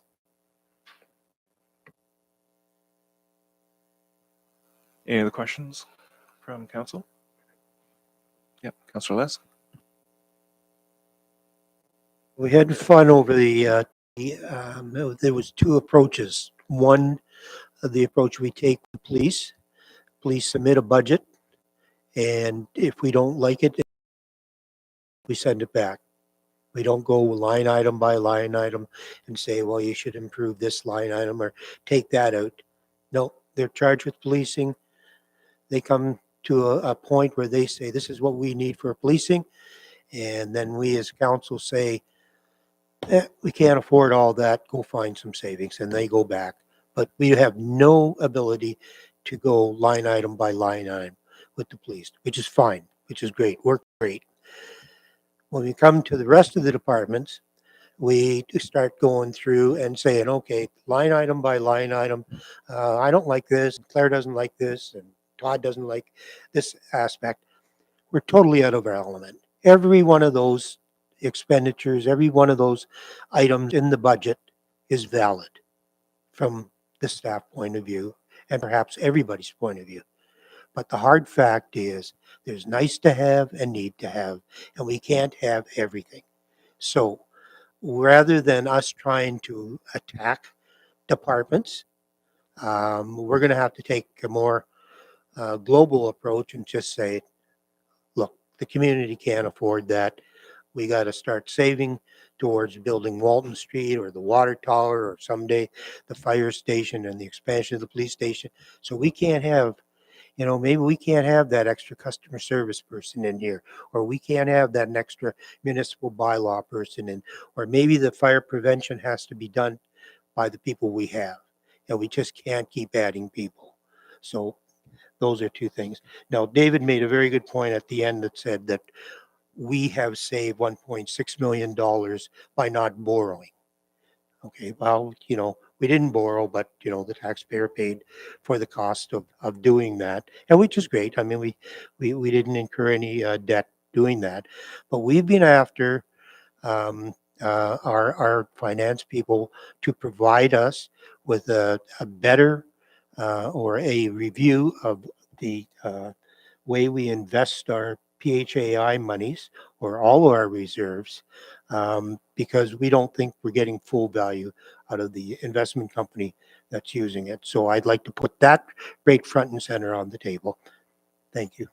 Any other questions from council? Yep, Councillor Les. We had fun over there was 2 approaches. One, the approach we take with police submit a budget, and if we don't like it, we send it back. We don't go line item by line item and say, well, you should improve this line item or take that out. No, they're charged with policing. They come to a point where they say, this is what we need for policing. And then we as council say, we can't afford all that, go find some savings, and they go back. But we have no ability to go line item by line item with the police, which is fine, which is great, work great. When we come to the rest of the departments, we start going through and saying, okay, line item by line item, I don't like this, Claire doesn't like this, and Todd doesn't like this aspect. We're totally out of our element. Every one of those expenditures, every one of those items in the budget is valid from the staff point of view and perhaps everybody's point of view. But the hard fact is there's nice to have and need to have, and we can't have everything. So rather than us trying to attack departments, we're going to have to take a more global approach and just say, look, the community can't afford that. We got to start saving towards building Walton Street or the water tower or someday the fire station and the expansion of the police station. So we can't have, maybe we can't have that extra customer service person in here, or we can't have that extra municipal bylaw person in, or maybe the fire prevention has to be done by the people we have. And we just can't keep adding people. So those are two things. Now, David made a very good point at the end that said that we have saved $1.6 million by not borrowing. Okay, well, we didn't borrow, but, the taxpayer paid for the cost of doing that, and which is great. I mean, we didn't incur any debt doing that, but we've been after our finance people to provide us with a better or a review of the way we invest our PHAI monies or all of our reserves, because we don't think we're getting full value out of the investment company that's using it. So I'd like to put that right front and center on the table. Thank you.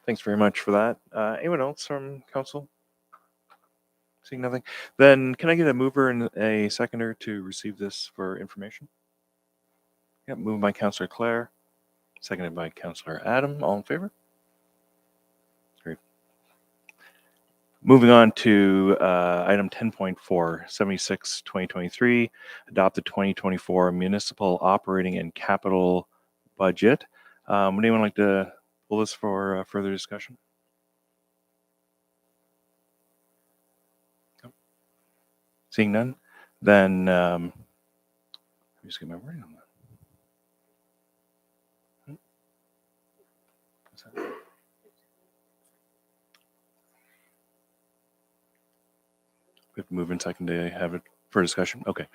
Thanks very much for that. Anyone else from council? Seeing nothing. Then can I get a mover and a seconder to receive this for information? Yep, moved by Councillor Clare, seconded by Councillor Adam. All in favor? Great. Moving on to item 10.4, 76-2023, adopt the 2024 municipal operating and capital budget. Would anyone like to pull this for further discussion? Seeing none, then let me just get my wording on that. We have to move in second to have it for discussion. Okay.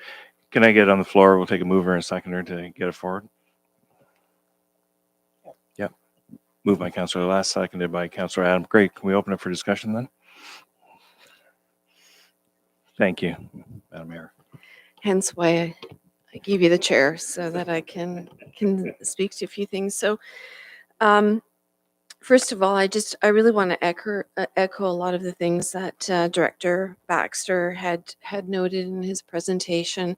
Can I get it on the floor? We'll take a mover and a seconder to get it forward. Yep. Moved by Councillor Last, seconded by Councillor Adam. Great. Can we open it for discussion then? Thank you, Madam Mayor. Hence why I gave you the chair so that I can speak to a few things. So, first of all, I really want to echo a lot of the things that Director Baxter had noted in his presentation,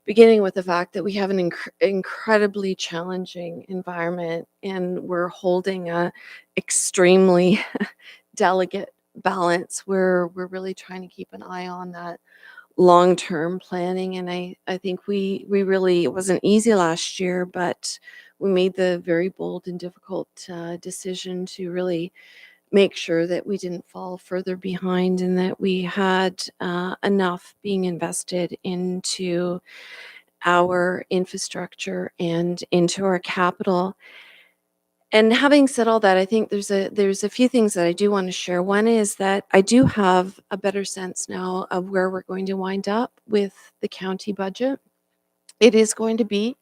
beginning with the fact that we have an incredibly challenging environment, and we're holding a extremely delicate balance where we're really trying to keep an eye on that long-term planning. And I think we really, it wasn't easy last year, but we made the very bold and difficult decision to really make sure that we didn't fall further behind and that we had enough being invested into our infrastructure and into our capital. And having said all that, I think there's a few things that I do want to share. One is that I do have a better sense now of where we're going to wind up with the county budget. It is going to be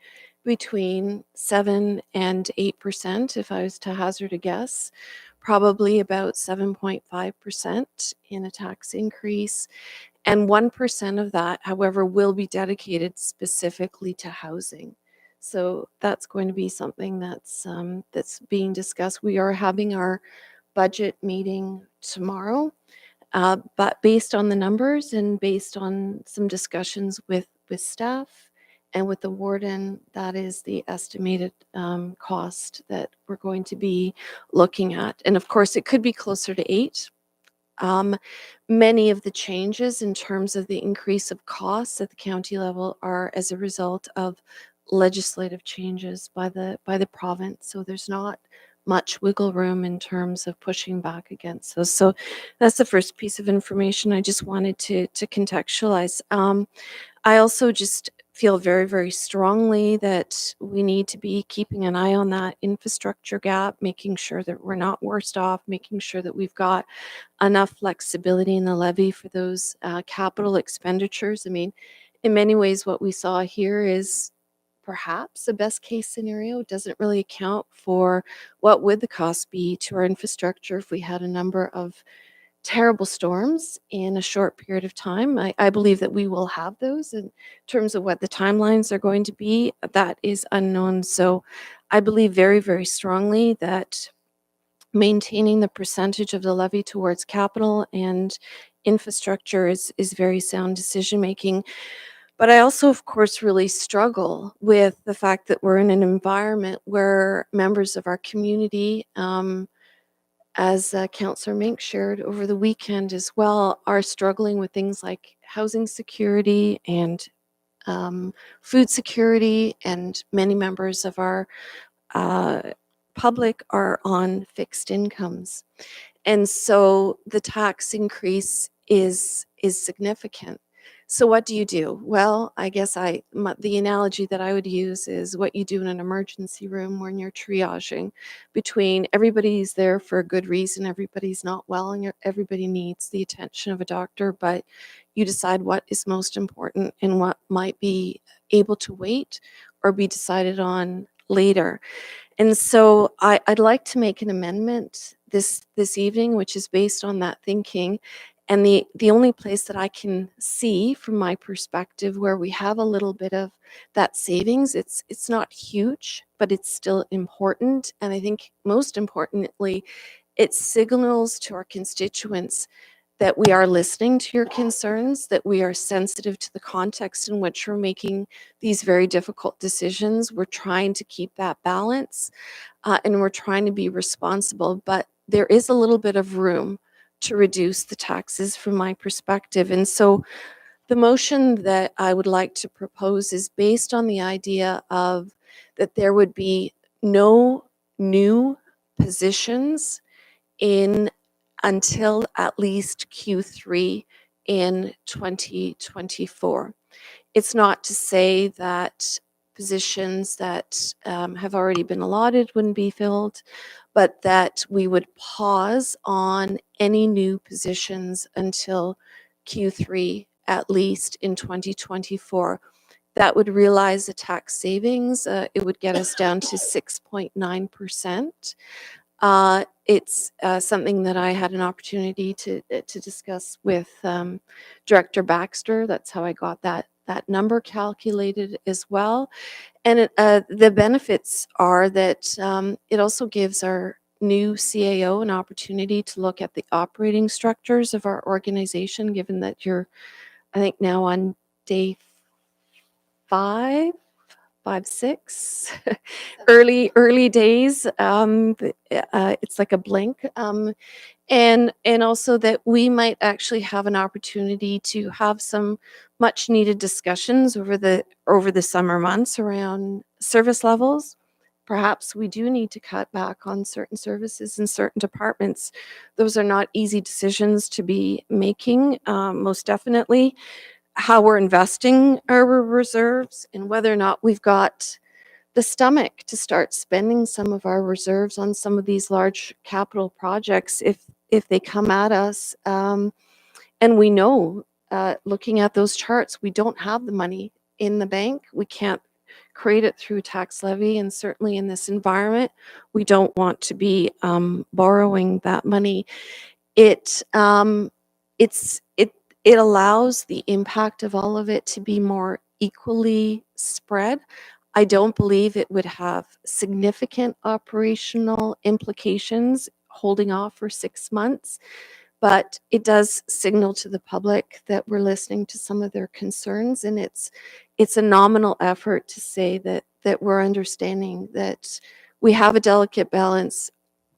between 7 and 8%, if I was to hazard a guess, probably about 7.5% in a tax increase. And 1% of that, however, will be dedicated specifically to housing. So that's going to be something that's being discussed. We are having our budget meeting tomorrow, but based on the numbers and based on some discussions with staff and with the warden, that is the estimated cost that we're going to be looking at. And of course, it could be closer to 8. Many of the changes in terms of the increase of costs at the county level are as a result of legislative changes by the province. So there's not much wiggle room in terms of pushing back against those. So that's the first piece of information I just wanted to contextualize. I also just feel very, very strongly that we need to be keeping an eye on that infrastructure gap, making sure that we're not worse off, making sure that we've got enough flexibility in the levy for those capital expenditures. I mean, in many ways, what we saw here is perhaps a best case scenario. It doesn't really account for what would the cost be to our infrastructure if we had a number of terrible storms in a short period of time. I believe that we will have those. In terms of what the timelines are going to be, that is unknown. So I believe very, very strongly that maintaining the percentage of the levy towards capital and infrastructure is very sound decision making. But I also, of course, really struggle with the fact that we're in an environment where members of our community, as Councillor Mink shared over the weekend as well, are struggling with things like housing security and food security, and many members of our public are on fixed incomes. And so the tax increase is significant. So what do you do? Well, I guess the analogy that I would use is what you do in an emergency room when you're triaging between everybody's there for a good reason, everybody's not well, and everybody needs the attention of a doctor, but you decide what is most important and what might be able to wait or be decided on later. And so I'd like to make an amendment this evening, which is based on that thinking. And the only place that I can see from my perspective where we have a little bit of that savings, it's not huge, but it's still important. And I think most importantly, it signals to our constituents that we are listening to your concerns, that we are sensitive to the context in which we're making these very difficult decisions. We're trying to keep that balance, and we're trying to be responsible, but there is a little bit of room to reduce the taxes from my perspective. And so the motion that I would like to propose is based on the idea of that there would be no new positions in until at least Q3 in 2024. It's not to say that positions that have already been allotted wouldn't be filled, but that we would pause on any new positions until Q3 at least in 2024. That would realize a tax savings. It would get us down to 6.9%. It's something that I had an opportunity to discuss with Director Baxter. That's how I got that number calculated as well. And the benefits are that it also gives our new CAO an opportunity to look at the operating structures of our organization, given that you're, I think, now on day 6, early days. It's like a blink. And also that we might actually have an opportunity to have some much needed discussions over the summer months around service levels. Perhaps we do need to cut back on certain services in certain departments. Those are not easy decisions to be making, most definitely. How we're investing our reserves and whether or not we've got the stomach to start spending some of our reserves on some of these large capital projects if they come at us. And we know, looking at those charts, we don't have the money in the bank. We can't create it through tax levy, and certainly in this environment, we don't want to be borrowing that money. It allows the impact of all of it to be more equally spread. I don't believe it would have significant operational implications holding off for 6 months, but it does signal to the public that we're listening to some of their concerns, and it's a nominal effort to say that we're understanding that we have a delicate balance,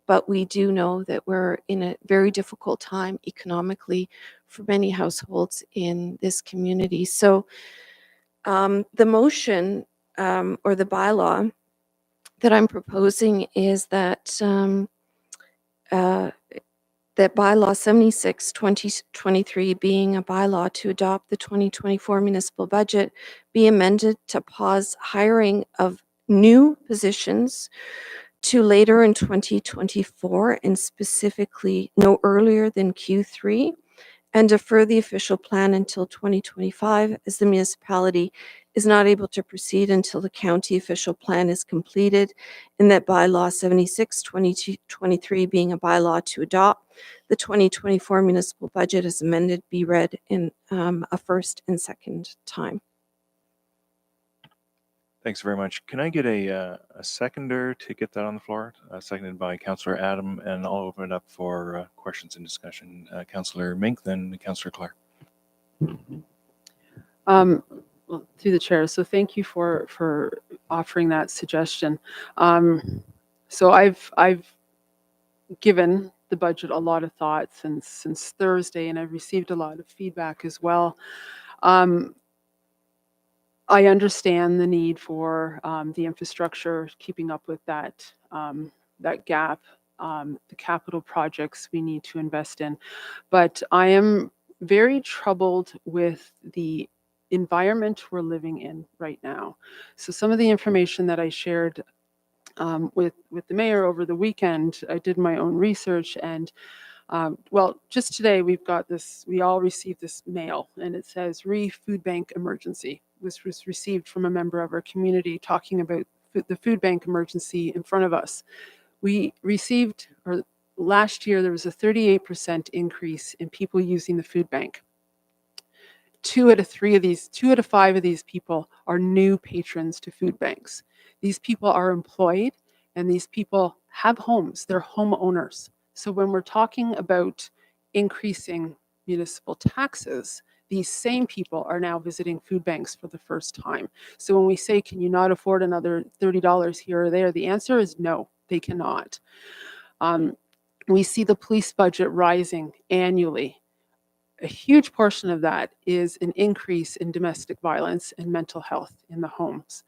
but we do know that we're in a very difficult time economically for many households in this community. So the motion or the bylaw that I'm proposing is that that bylaw 76/2023, being a bylaw to adopt the 2024 municipal budget, be amended to pause hiring of new positions to later in 2024, and specifically no earlier than Q3, and defer the official plan until 2025, as the municipality is not able to proceed until the county official plan is completed, and that bylaw 76/2023, being a bylaw to adopt the 2024 municipal budget as amended, be read in a first and second time. Thanks very much. Can I get a seconder to get that on the floor? Seconded by Councillor Adam, and I'll open it up for questions and discussion. Councillor Mink, then Councillor Clare. Well, through the chair. So thank you for offering that suggestion. So I've given the budget a lot of thought since Thursday, and I've received a lot of feedback as well. I understand the need for the infrastructure, keeping up with that that gap, the capital projects we need to invest in, but I am very troubled with the environment we're living in right now. So some of the information that I shared with the mayor over the weekend, I did my own research, and well, just today we've got this, we all received this mail, and it says food bank emergency. This was received from a member of our community talking about the food bank emergency in front of us. We received, or last year, there was a 38% increase in people using the food bank. 2 out of 5 of these people are new patrons to food banks. These people are employed, and these people have homes. They're homeowners. So when we're talking about increasing municipal taxes, these same people are now visiting food banks for the first time. So when we say, can you not afford another $30 here or there? The answer is no, they cannot. We see the police budget rising annually. A huge portion of that is an increase in domestic violence and mental health in the homes.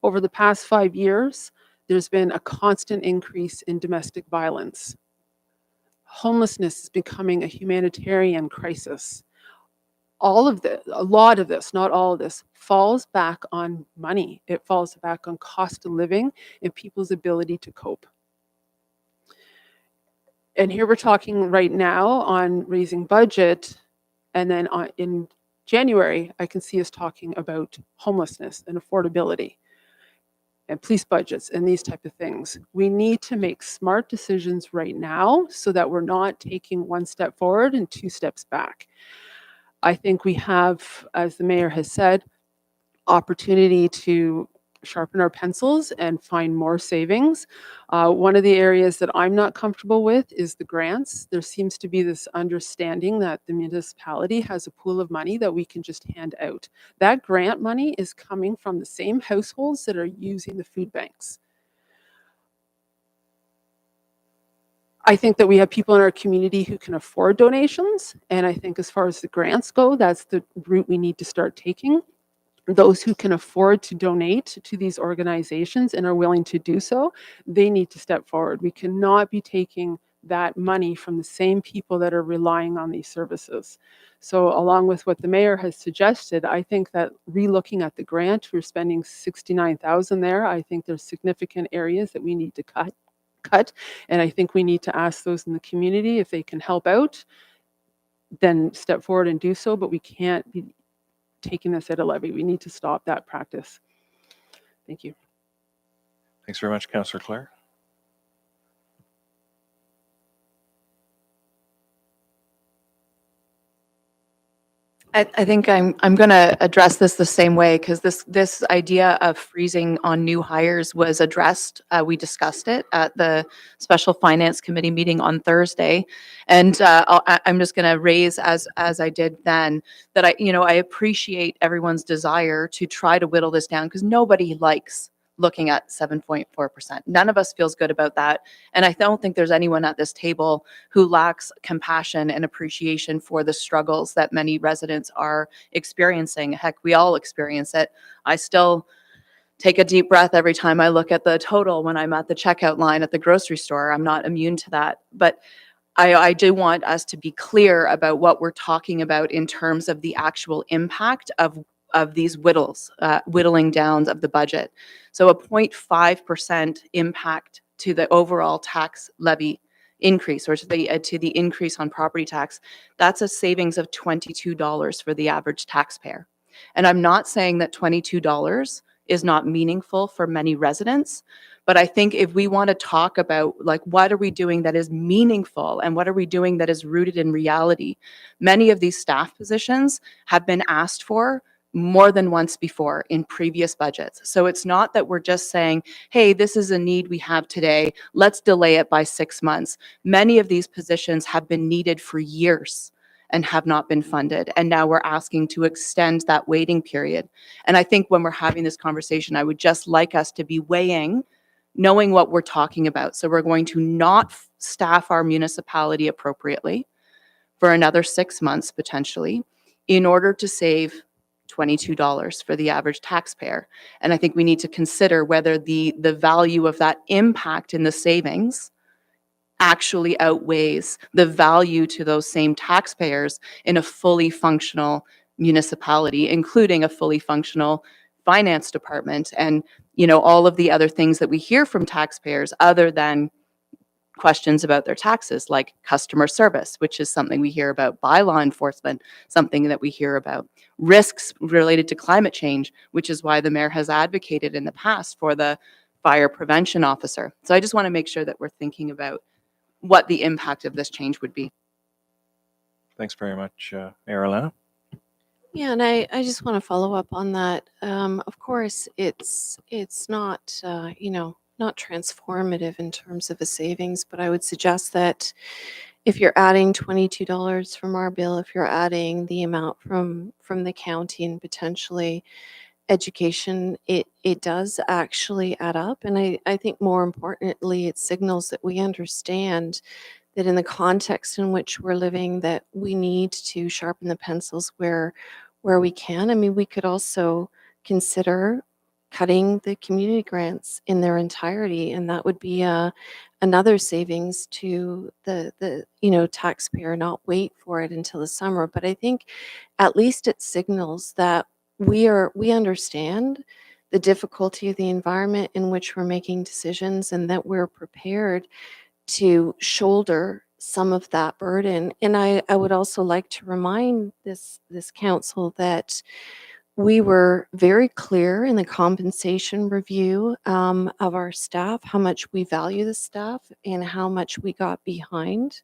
Over the past 5 years, there's been a constant increase in domestic violence. Homelessness is becoming a humanitarian crisis. All of this, a lot of this, not all of this, falls back on money. It falls back on cost of living and people's ability to cope. And here we're talking right now on raising budget, and then in January, I can see us talking about homelessness and affordability and police budgets and these type of things. We need to make smart decisions right now so that we're not taking 1 step forward and 2 steps back. I think we have, as the mayor has said, opportunity to sharpen our pencils and find more savings. One of the areas that I'm not comfortable with is the grants. There seems to be this understanding that the municipality has a pool of money that we can just hand out. That grant money is coming from the same households that are using the food banks. I think that we have people in our community who can afford donations, and I think as far as the grants go, that's the route we need to start taking. Those who can afford to donate to these organizations and are willing to do so, they need to step forward. We cannot be taking that money from the same people that are relying on these services. So along with what the mayor has suggested, I think that relooking at the grant, we're spending $69,000 there. I think there's significant areas that we need to cut. And I think we need to ask those in the community if they can help out, then step forward and do so, but we can't be taking this at a levy. We need to stop that practice. Thank you. Thanks very much, Councillor Clare. I think I'm going to address this the same way, because this idea of freezing on new hires was addressed. We discussed it at the Special Finance Committee meeting on Thursday, and I'm just going to raise, as I did then, that I appreciate everyone's desire to try to whittle this down, because nobody likes looking at 7.4%. None of us feels good about that. And I don't think there's anyone at this table who lacks compassion and appreciation for the struggles that many residents are experiencing. Heck, we all experience it. I still take a deep breath every time I look at the total when I'm at the checkout line at the grocery store. I'm not immune to that. But I do want us to be clear about what we're talking about in terms of the actual impact of these whittling downs of the budget. So a 0.5% impact to the overall tax levy increase, or to the increase on property tax, that's a savings of $22 for the average taxpayer. And I'm not saying that $22 is not meaningful for many residents, but I think if we want to talk about, like, what are we doing that is meaningful and what are we doing that is rooted in reality, many of these staff positions have been asked for more than once before in previous budgets. So it's not that we're just saying, hey, this is a need we have today, let's delay it by 6 months. Many of these positions have been needed for years and have not been funded. And now we're asking to extend that waiting period. And I think when we're having this conversation, I would just like us to be weighing, knowing what we're talking about. So we're going to not staff our municipality appropriately for another 6 months potentially in order to save $22 for the average taxpayer. And I think we need to consider whether the value of that impact in the savings actually outweighs the value to those same taxpayers in a fully functional municipality, including a fully functional finance department and, you know, all of the other things that we hear from taxpayers other than questions about their taxes, like customer service, which is something we hear about, bylaw enforcement, something that we hear about, risks related to climate change, which is why the mayor has advocated in the past for the fire prevention officer. So I just want to make sure that we're thinking about what the impact of this change would be. Thanks very much, Mayor Alana. Yeah, and I just want to follow up on that. Of course, it's not not transformative in terms of a savings, but I would suggest that if you're adding $22 from our bill, if you're adding the amount from the county and potentially education, it does actually add up. And I think more importantly, it signals that we understand that in the context in which we're living, that we need to sharpen the pencils where we can. I mean, we could also consider cutting the community grants in their entirety, and that would be another savings to the taxpayer, not wait for it until the summer. But I think at least it signals that we understand the difficulty of the environment in which we're making decisions, and that we're prepared to shoulder some of that burden. And I would also like to remind this council that we were very clear in the compensation review of our staff, how much we value the staff and how much we got behind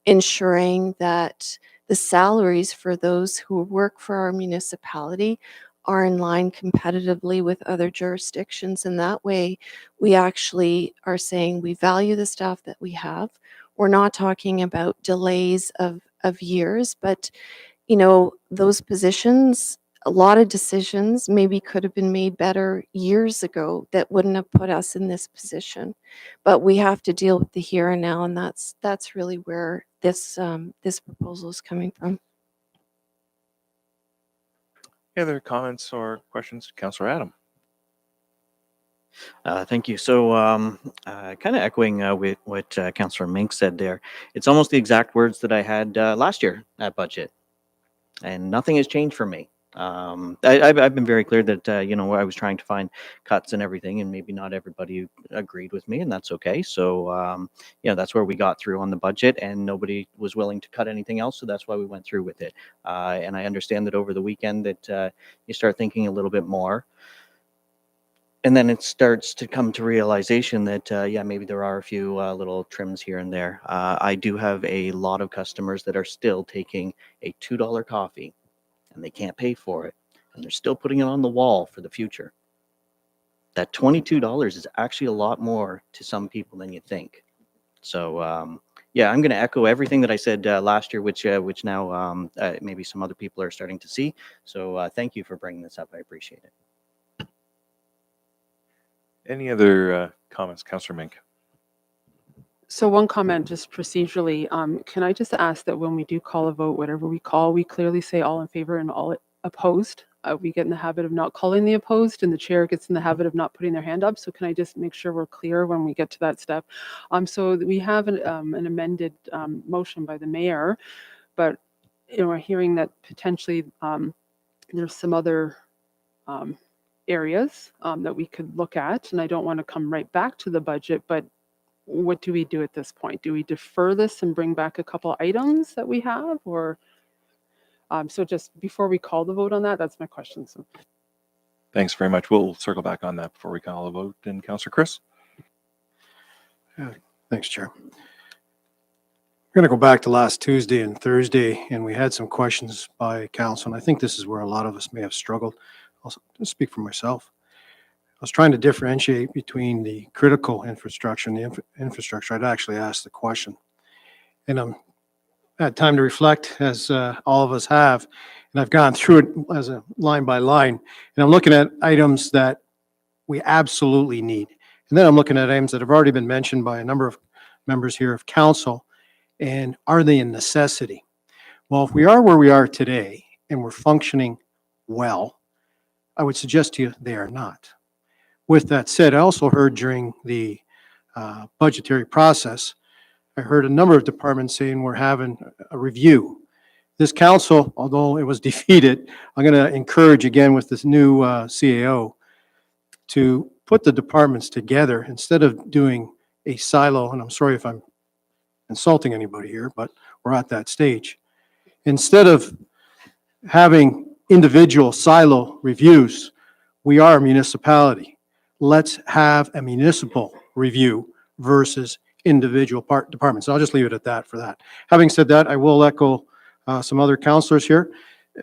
ensuring that the salaries for those who work for our municipality are in line competitively with other jurisdictions. And that way, we actually are saying we value the staff that we have. We're not talking about delays of years, but those positions, a lot of decisions maybe could have been made better years ago that wouldn't have put us in this position. But we have to deal with the here and now, and that's really where this proposal is coming from. Any other comments or questions? Councillor Adam. Thank you. So kind of echoing with what Councillor Mink said there, it's almost the exact words that I had last year at budget, and nothing has changed for me. I've been very clear that, I was trying to find cuts and everything, and maybe not everybody agreed with me, and that's okay. So, that's where we got through on the budget, and nobody was willing to cut anything else, so that's why we went through with it. And I understand that over the weekend that you start thinking a little bit more. And then it starts to come to realization that, maybe there are a few little trims here and there. I do have a lot of customers that are still taking a $2 coffee and they can't pay for it. And they're still putting it on the wall for the future. That $22 is actually a lot more to some people than you think. So, I'm going to echo everything that I said last year, which now maybe some other people are starting to see. So thank you for bringing this up. I appreciate it. Any other comments, Councillor Mink? So one comment, just procedurally, can I just ask that when we do call a vote, whatever we call, we clearly say all in favor and all opposed? We get in the habit of not calling the opposed, and the chair gets in the habit of not putting their hand up. So can I just make sure we're clear when we get to that step? So we have an amended motion by the mayor, but we're hearing that potentially there's some other areas that we could look at, and I don't want to come right back to the budget, but what do we do at this point? Do we defer this and bring back a couple items that we have, or so just before we call the vote on that, that's my question. So Thanks very much. We'll circle back on that before we call a vote. And Councillor Chris? Thanks, Chair. We're going to go back to last Tuesday and Thursday, and we had some questions by council, and I think this is where a lot of us may have struggled. I'll speak for myself. I was trying to differentiate between the critical infrastructure and the infrastructure. I'd actually asked the question. And I had time to reflect, as all of us have, and I've gone through it as a line by line, and I'm looking at items that we absolutely need. And then I'm looking at items that have already been mentioned by a number of members here of council, and are they a necessity? Well, if we are where we are today and we're functioning well, I would suggest to you they are not. With that said, I also heard during the budgetary process, I heard a number of departments saying we're having a review. This council, although it was defeated, I'm going to encourage again with this new CAO to put the departments together instead of doing a silo, and I'm sorry if I'm insulting anybody here, but we're at that stage. Instead of having individual silo reviews, we are a municipality. Let's have a municipal review versus individual departments. I'll just leave it at that for that. Having said that, I will echo some other councillors here.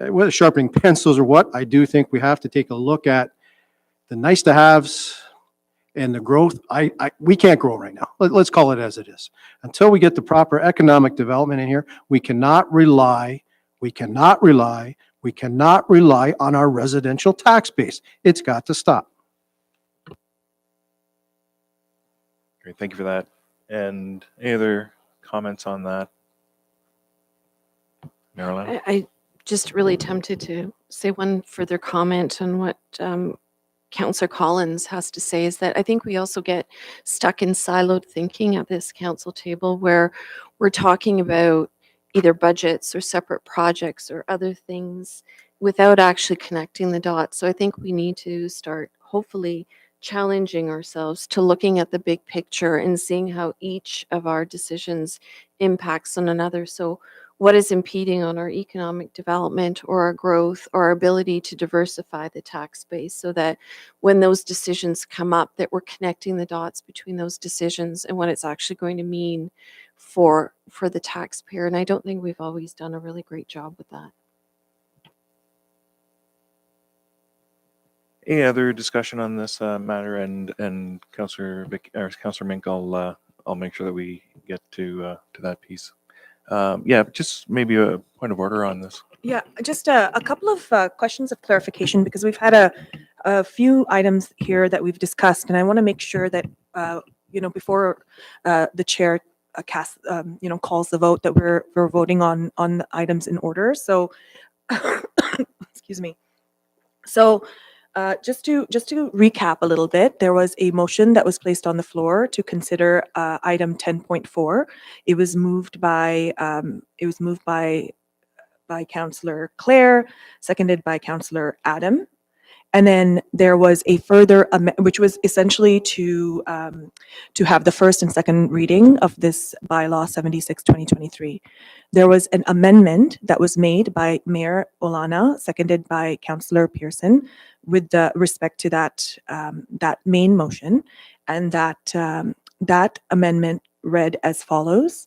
Whether sharpening pencils or what, I do think we have to take a look at the nice to haves and the growth. We can't grow right now. Let's call it as it is. Until we get the proper economic development in here, we cannot rely on our residential tax base. It's got to stop. Great, thank you for that. And any other comments on that? Marilyn? I just really tempted to say one further comment on what Councillor Collins has to say, is that I think we also get stuck in siloed thinking at this council table where we're talking about either budgets or separate projects or other things without actually connecting the dots. So I think we need to start hopefully challenging ourselves to looking at the big picture and seeing how each of our decisions impacts on another. So what is impeding on our economic development or our growth or our ability to diversify the tax base, so that when those decisions come up, that we're connecting the dots between those decisions and what it's actually going to mean for the taxpayer. And I don't think we've always done a really great job with that. Any other discussion on this matter? And Councillor Mink, I'll make sure that we get to that piece. Yeah, just maybe a point of order on this. Yeah, just a couple of questions of clarification, because we've had a few items here that we've discussed, and I want to make sure that, before the chair calls the vote, that we're voting on the items in order. So, excuse me. So, just to recap a little bit, there was a motion that was placed on the floor to consider item 10.4. It was moved by Councillor Claire, seconded by Councillor Adam. And then there was a further which was essentially to have the first and second reading of this bylaw 76/2023. There was an amendment that was made by Mayor Olana, seconded by Councillor Pearson, with respect to that main motion, and that amendment read as follows: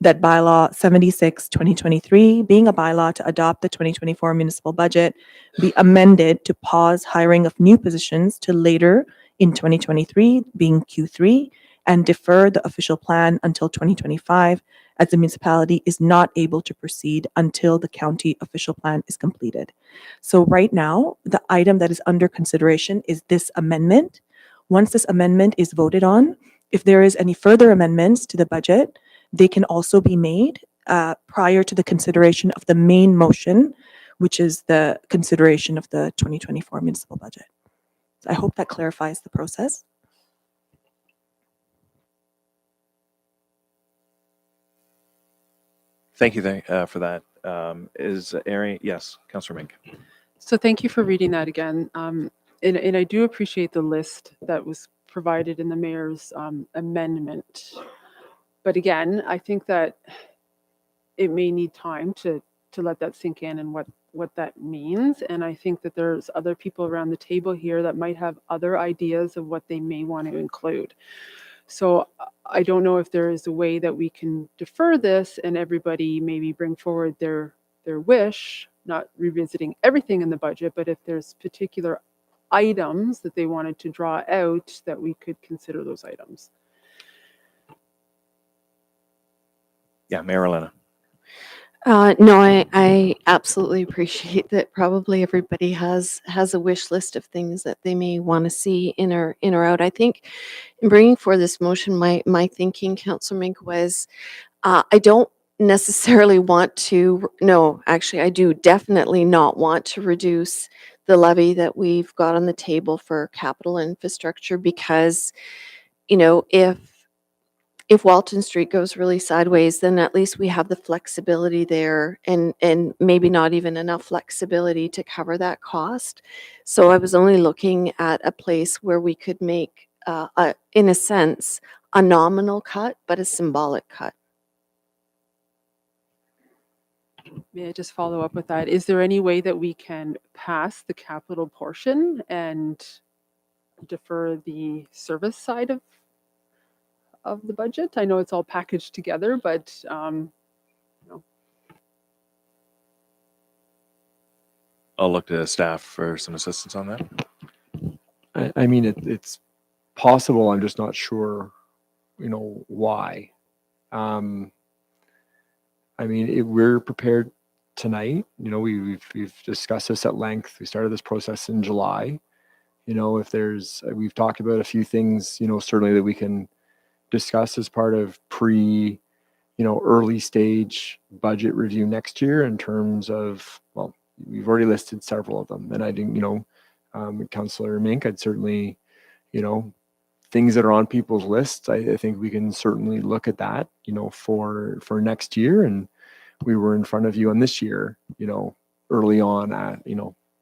that bylaw 76/2023, being a bylaw to adopt the 2024 municipal budget, be amended to pause hiring of new positions to later in 2023, being Q3, and defer the official plan until 2025, as the municipality is not able to proceed until the county official plan is completed. So right now, the item that is under consideration is this amendment. Once this amendment is voted on, if there is any further amendments to the budget, they can also be made prior to the consideration of the main motion, which is the consideration of the 2024 municipal budget. So I hope that clarifies the process. Thank you for that. Is Ari? Yes, Councillor Mink. So thank you for reading that again. And I do appreciate the list that was provided in the mayor's amendment. But again, I think that it may need time to let that sink in and what that means. And I think that there's other people around the table here that might have other ideas of what they may want to include. So I don't know if there is a way that we can defer this and everybody maybe bring forward their wish, not revisiting everything in the budget, but if there's particular items that they wanted to draw out, that we could consider those items. Yeah, Mayor Elena. No, I absolutely appreciate that. Probably everybody has a wish list of things that they may want to see in or out. I think in bringing forward this motion, my thinking, Councillor Mink, was I don't necessarily want to. No, actually, I do definitely not want to reduce the levy that we've got on the table for capital infrastructure, because if Walton Street goes really sideways, then at least we have the flexibility there, and maybe not even enough flexibility to cover that cost. So I was only looking at a place where we could make, in a sense, a nominal cut, but a symbolic cut. May I just follow up with that? Is there any way that we can pass the capital portion and defer the service side of the budget? I know it's all packaged together, but I'll look to staff for some assistance on that. I mean, it's possible. I'm just not sure, why. I mean, we're prepared tonight. We've discussed this at length. We started this process in July. We've talked about a few things, certainly that we can discuss as part of early stage budget review next year in terms of, well, we've already listed several of them. And I think, Councillor Mink, I'd certainly, things that are on people's lists, I think we can certainly look at that, for next year. And we were in front of you on this year, early on at,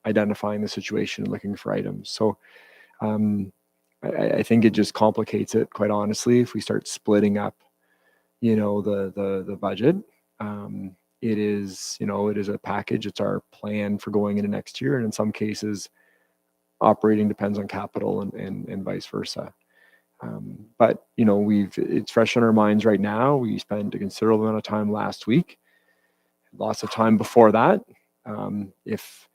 identifying the situation and looking for items. So I think it just complicates it, quite honestly, if we start splitting up, the budget. It is a package. It's our plan for going into next year. And in some cases, operating depends on capital and vice versa. But it's fresh on our minds right now. We spent a considerable amount of time last week, lots of time before that. If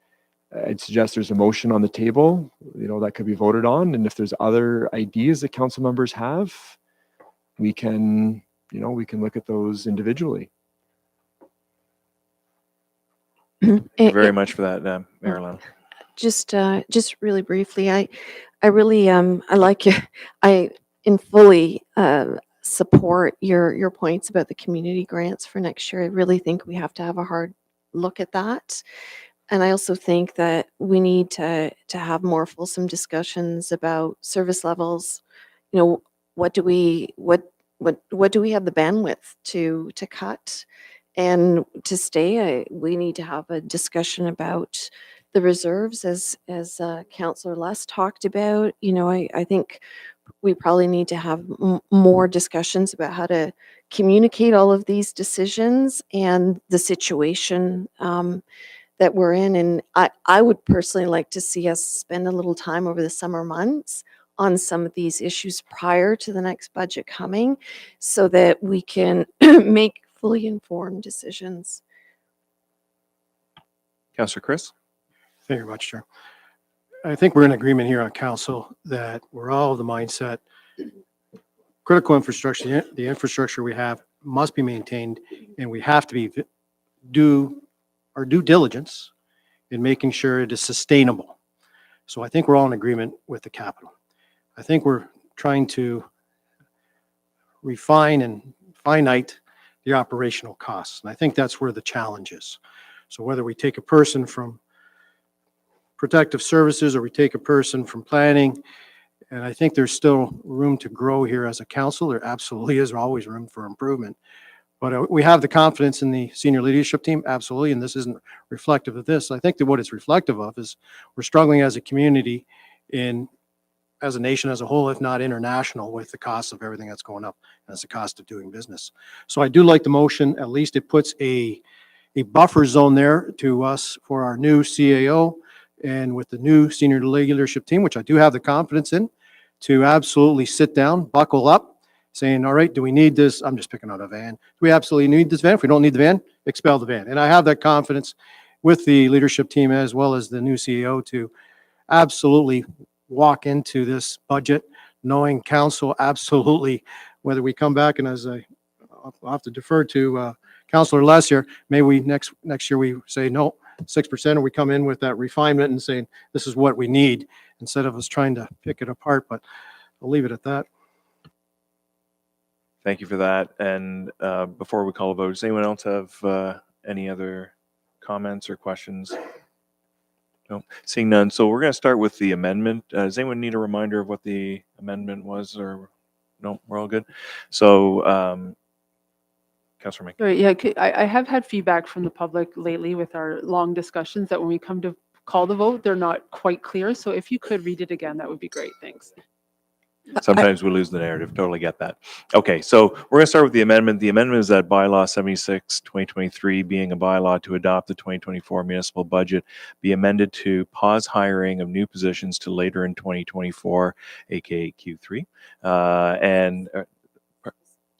I'd suggest there's a motion on the table, that could be voted on. And if there's other ideas that council members have, we can look at those individually. Thank you very much for that, Mayor Elena. Just really briefly, I really I like you. I fully support your points about the community grants for next year. I really think we have to have a hard look at that. And I also think that we need to have more fulsome discussions about service levels. What do we have the bandwidth to cut and to stay? We need to have a discussion about the reserves, as Councillor Luss talked about. I think we probably need to have more discussions about how to communicate all of these decisions and the situation that we're in. And I would personally like to see us spend a little time over the summer months on some of these issues prior to the next budget coming, so that we can make fully informed decisions. Councillor Chris? Thank you very much, Chair. I think we're in agreement here on council that we're all of the mindset critical infrastructure, the infrastructure we have must be maintained, and we have to do our due diligence in making sure it is sustainable. So I think we're all in agreement with the capital. I think we're trying to refine and finite the operational costs. And I think that's where the challenge is. So whether we take a person from protective services or we take a person from planning, and I think there's still room to grow here as a council. There absolutely is always room for improvement. But we have the confidence in the senior leadership team, absolutely, and this isn't reflective of this. I think that what it's reflective of is we're struggling as a community as a nation as a whole, if not international, with the cost of everything that's going up and as the cost of doing business. So I do like the motion. At least it puts a buffer zone there to us for our new CAO and with the new senior leadership team, which I do have the confidence in, to absolutely sit down, buckle up, saying, all right, do we need this? I'm just picking out a van. Do we absolutely need this van? If we don't need the van, expel the van. And I have that confidence with the leadership team as well as the new CEO to absolutely walk into this budget knowing council absolutely, whether we come back and I'll have to defer to Councillor Les here, maybe we next year we say no, 6%, or we come in with that refinement and saying this is what we need instead of us trying to pick it apart, but I'll leave it at that. Thank you for that. And before we call a vote, does anyone else have any other comments or questions? No, seeing none. So we're going to start with the amendment. Does anyone need a reminder of what the amendment was, or no? We're all good. So, Councillor Mink. Sorry, yeah, I have had feedback from the public lately with our long discussions that when we come to call the vote, they're not quite clear. So if you could read it again, that would be great. Thanks. Sometimes we lose the narrative. Totally get that. Okay, so we're going to start with the amendment. The amendment is that bylaw 76, 2023, being a bylaw to adopt the 2024 municipal budget, be amended to pause hiring of new positions to later in 2024, aka Q3, and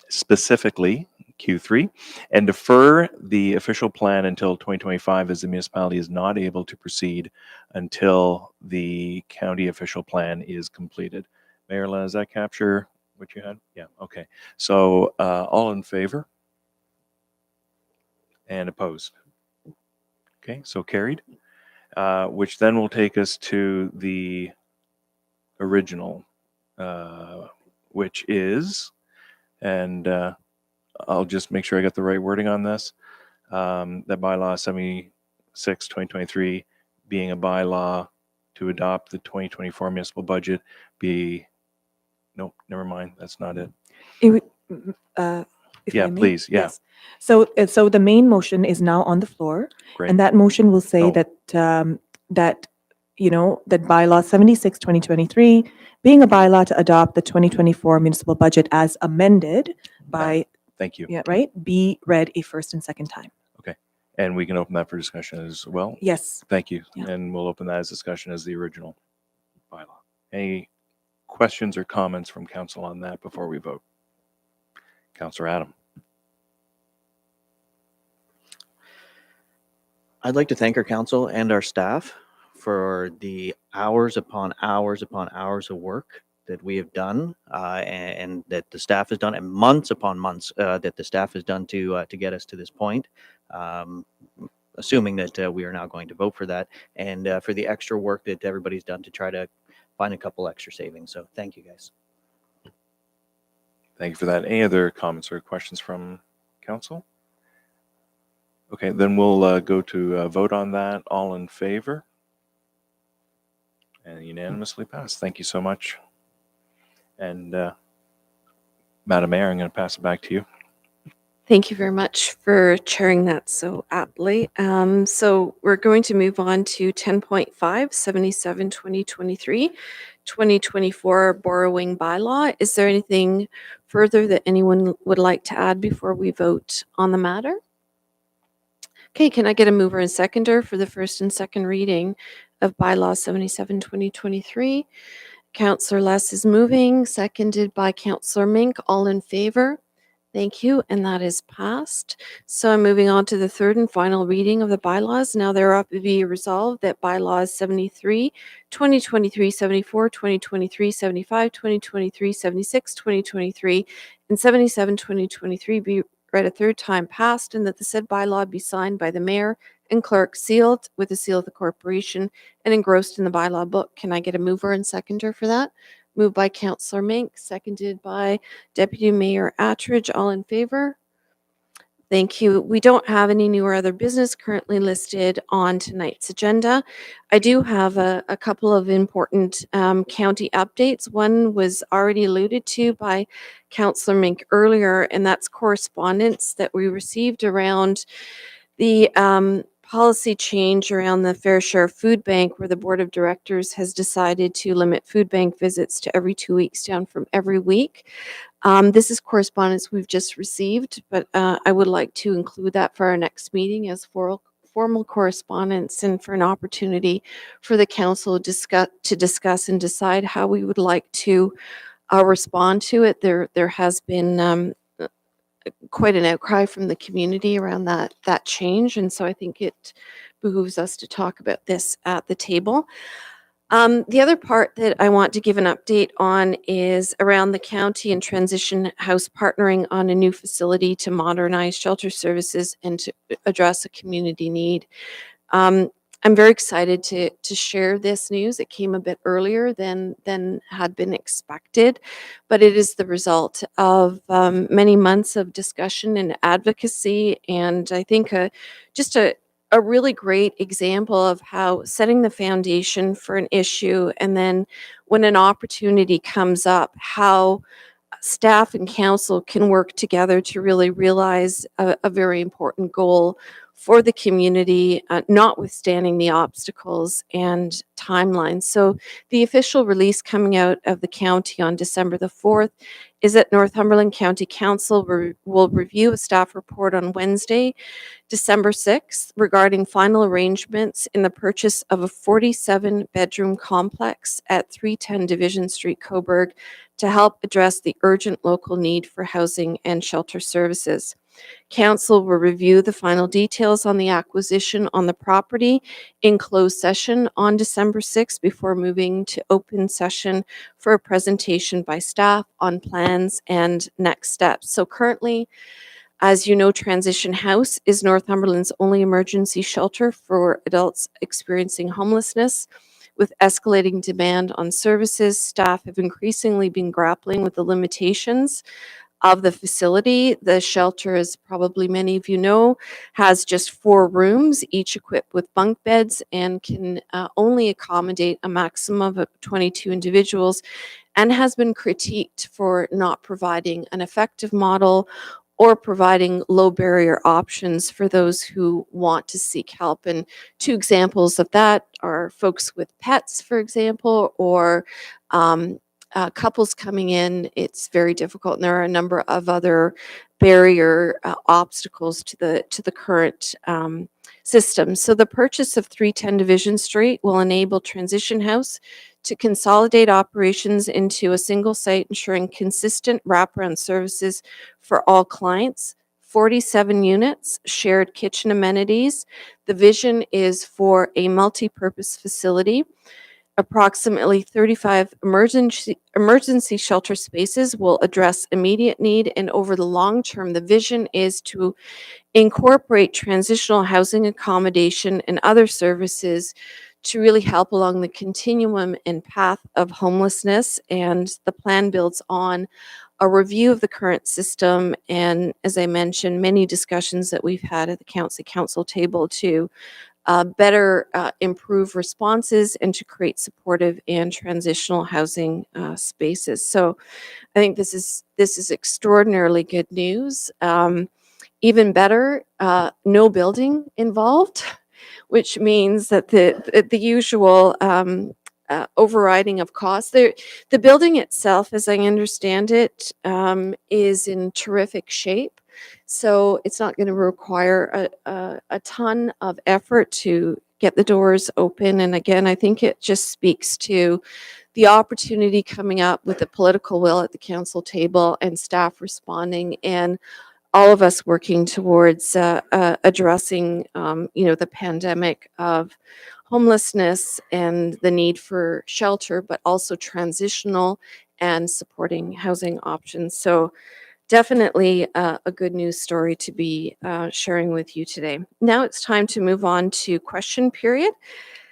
specifically Q3, and defer the official plan until 2025 as the municipality is not able to proceed until the county official plan is completed. Mayor, does that capture what you had? Yeah, okay. So all in favor? And opposed? Okay, so carried, which then will take us to the original, which is, and I'll just make sure I got the right wording on this, that bylaw 76, 2023, being a bylaw to adopt the 2024 municipal budget, be, nope, never mind, that's not it. If Yeah, I may? please, yeah. Yes. So the main motion is now on the floor, Great. and that motion will say No. that bylaw 76, 2023, being a bylaw to adopt the 2024 municipal budget as amended by, Thank you. yeah, right, be read a first and second time. And we can open that for discussion as well. Yes. Thank you. Yeah. And we'll open that as discussion as the original bylaw. Any questions or comments from council on that before we vote? Councillor Adam. I'd like to thank our council and our staff for the hours upon hours upon hours of work that we have done and that the staff has done, and months upon months that the staff has done to get us to this point. Assuming that we are now going to vote for that, and for the extra work that everybody's done to try to find a couple extra savings. So thank you, guys. Thank you for that. Any other comments or questions from council? Okay, then we'll go to vote on that. All in favor? And unanimously passed. Thank you so much. And Madam Mayor, I'm going to pass it back to you. Thank you very much for chairing that so aptly. So we're going to move on to 10.5, 77, 2023, 2024 borrowing bylaw. Is there anything further that anyone would like to add before we vote on the matter? Okay, can I get a mover and seconder for the first and second reading of bylaw 77, 2023? Councillor Les is moving, seconded by Councillor Mink. All in favor? Thank you, and that is passed. So I'm moving on to the third and final reading of the bylaws. Now there be resolved that bylaws 73, 2023, 74, 2023, 75, 2023, 76, 2023, and 77, 2023 be read a third time passed, and that the said bylaw be signed by the mayor and clerk, sealed with the seal of the corporation, and engrossed in the bylaw book. Can I get a mover and seconder for that? Moved by Councillor Mink, seconded by Deputy Mayor Attridge. All in favor? Thank you. We don't have any new or other business currently listed on tonight's agenda. I do have a couple of important county updates. One was already alluded to by Councillor Mink earlier, and that's correspondence that we received around the policy change around the Fair Share Food Bank, where the board of directors has decided to limit food bank visits to every 2 weeks down from every week. This is correspondence we've just received, but I would like to include that for our next meeting as formal correspondence and for an opportunity for the council to discuss and decide how we would like to I'll respond to it. There has been quite an outcry from the community around that change, and so I think it behooves us to talk about this at the table. The other part that I want to give an update on is around the county and Transition House partnering on a new facility to modernize shelter services and to address a community need. I'm very excited to share this news. It came a bit earlier than had been expected, but it is the result of many months of discussion and advocacy, and I think just a really great example of how setting the foundation for an issue, and then when an opportunity comes up, how staff and council can work together to really realize a very important goal for the community, notwithstanding the obstacles and timelines. So the official release coming out of the county on December the 4th is that Northumberland County Council will review a staff report on Wednesday, December 6th, regarding final arrangements in the purchase of a 47-bedroom complex at 310 Division Street, Cobourg, to help address the urgent local need for housing and shelter services. Council will review the final details on the acquisition on the property in closed session on December 6th before moving to open session for a presentation by staff on plans and next steps. So currently, as you know, Transition House is Northumberland's only emergency shelter for adults experiencing homelessness. With escalating demand on services, staff have increasingly been grappling with the limitations of the facility. The shelter, as probably many of you know, has just 4 rooms, each equipped with bunk beds, and can only accommodate a maximum of 22 individuals, and has been critiqued for not providing an effective model or providing low barrier options for those who want to seek help. And 2 examples of that are folks with pets, for example, or couples coming in. It's very difficult, and there are a number of other barrier obstacles to the current system. So the purchase of 310 Division Street will enable Transition House to consolidate operations into a single site, ensuring consistent wraparound services for all clients. 47 units, shared kitchen amenities. The vision is for a multi-purpose facility. Approximately 35 emergency shelter spaces will address immediate need, and over the long term, the vision is to incorporate transitional housing accommodation and other services to really help along the continuum and path of homelessness. And the plan builds on a review of the current system, and as I mentioned, many discussions that we've had at the council table to better improve responses and to create supportive and transitional housing spaces. So I think this is extraordinarily good news. Even better, no building involved, which means that the usual overriding of costs. The building itself, as I understand it, is in terrific shape. So it's not going to require a ton of effort to get the doors open. And again, I think it just speaks to the opportunity coming up with the political will at the council table and staff responding, and all of us working towards addressing, the pandemic of homelessness and the need for shelter, but also transitional and supporting housing options. So definitely a good news story to be sharing with you today. Now it's time to move on to question period.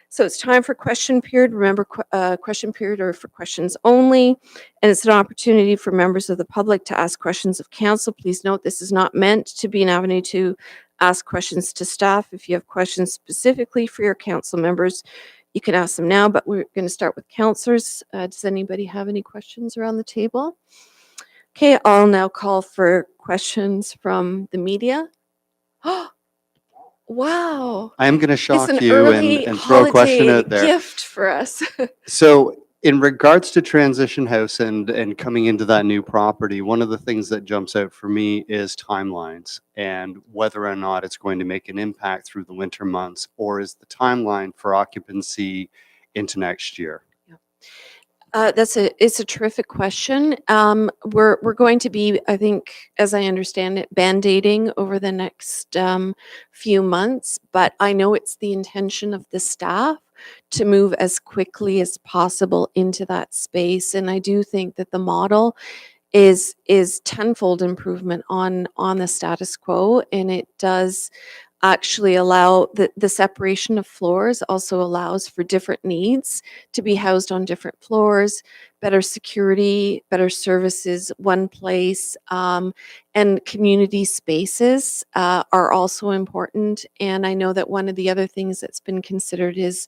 So it's time for question period. Remember, question period are for questions only, and it's an opportunity for members of the public to ask questions of council. Please note this is not meant to be an avenue to ask questions to staff. If you have questions specifically for your council members, you can ask them now, but we're going to start with councillors. Does anybody have any questions around the table? Okay, I'll now call for questions from the media. Wow. I am going to It's shock an you early and throw a question holiday out there. gift for us. So, in regards to Transition House and coming into that new property, one of the things that jumps out for me is timelines and whether or not it's going to make an impact through the winter months, or is the timeline for occupancy into next year? It's a terrific question. We're going to be, I think, as I understand it, band-aiding over the next few months, but I know it's the intention of the staff to move as quickly as possible into that space. And I do think that the model is tenfold improvement on the status quo, and it does actually allow the separation of floors also allows for different needs to be housed on different floors, better security, better services, one place, and community spaces are also important. And I know that one of the other things that's been considered is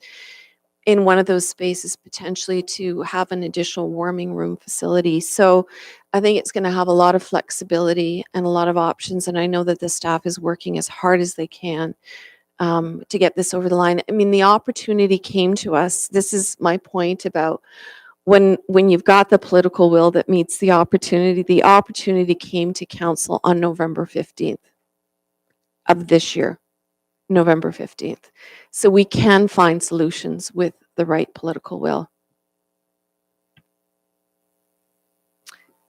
in one of those spaces potentially to have an additional warming room facility. So I think it's going to have a lot of flexibility and a lot of options. And I know that the staff is working as hard as they can to get this over the line. I mean, the opportunity came to us. This is my point about when you've got the political will that meets the opportunity came to council on November 15th of this year. November 15th. So we can find solutions with the right political will.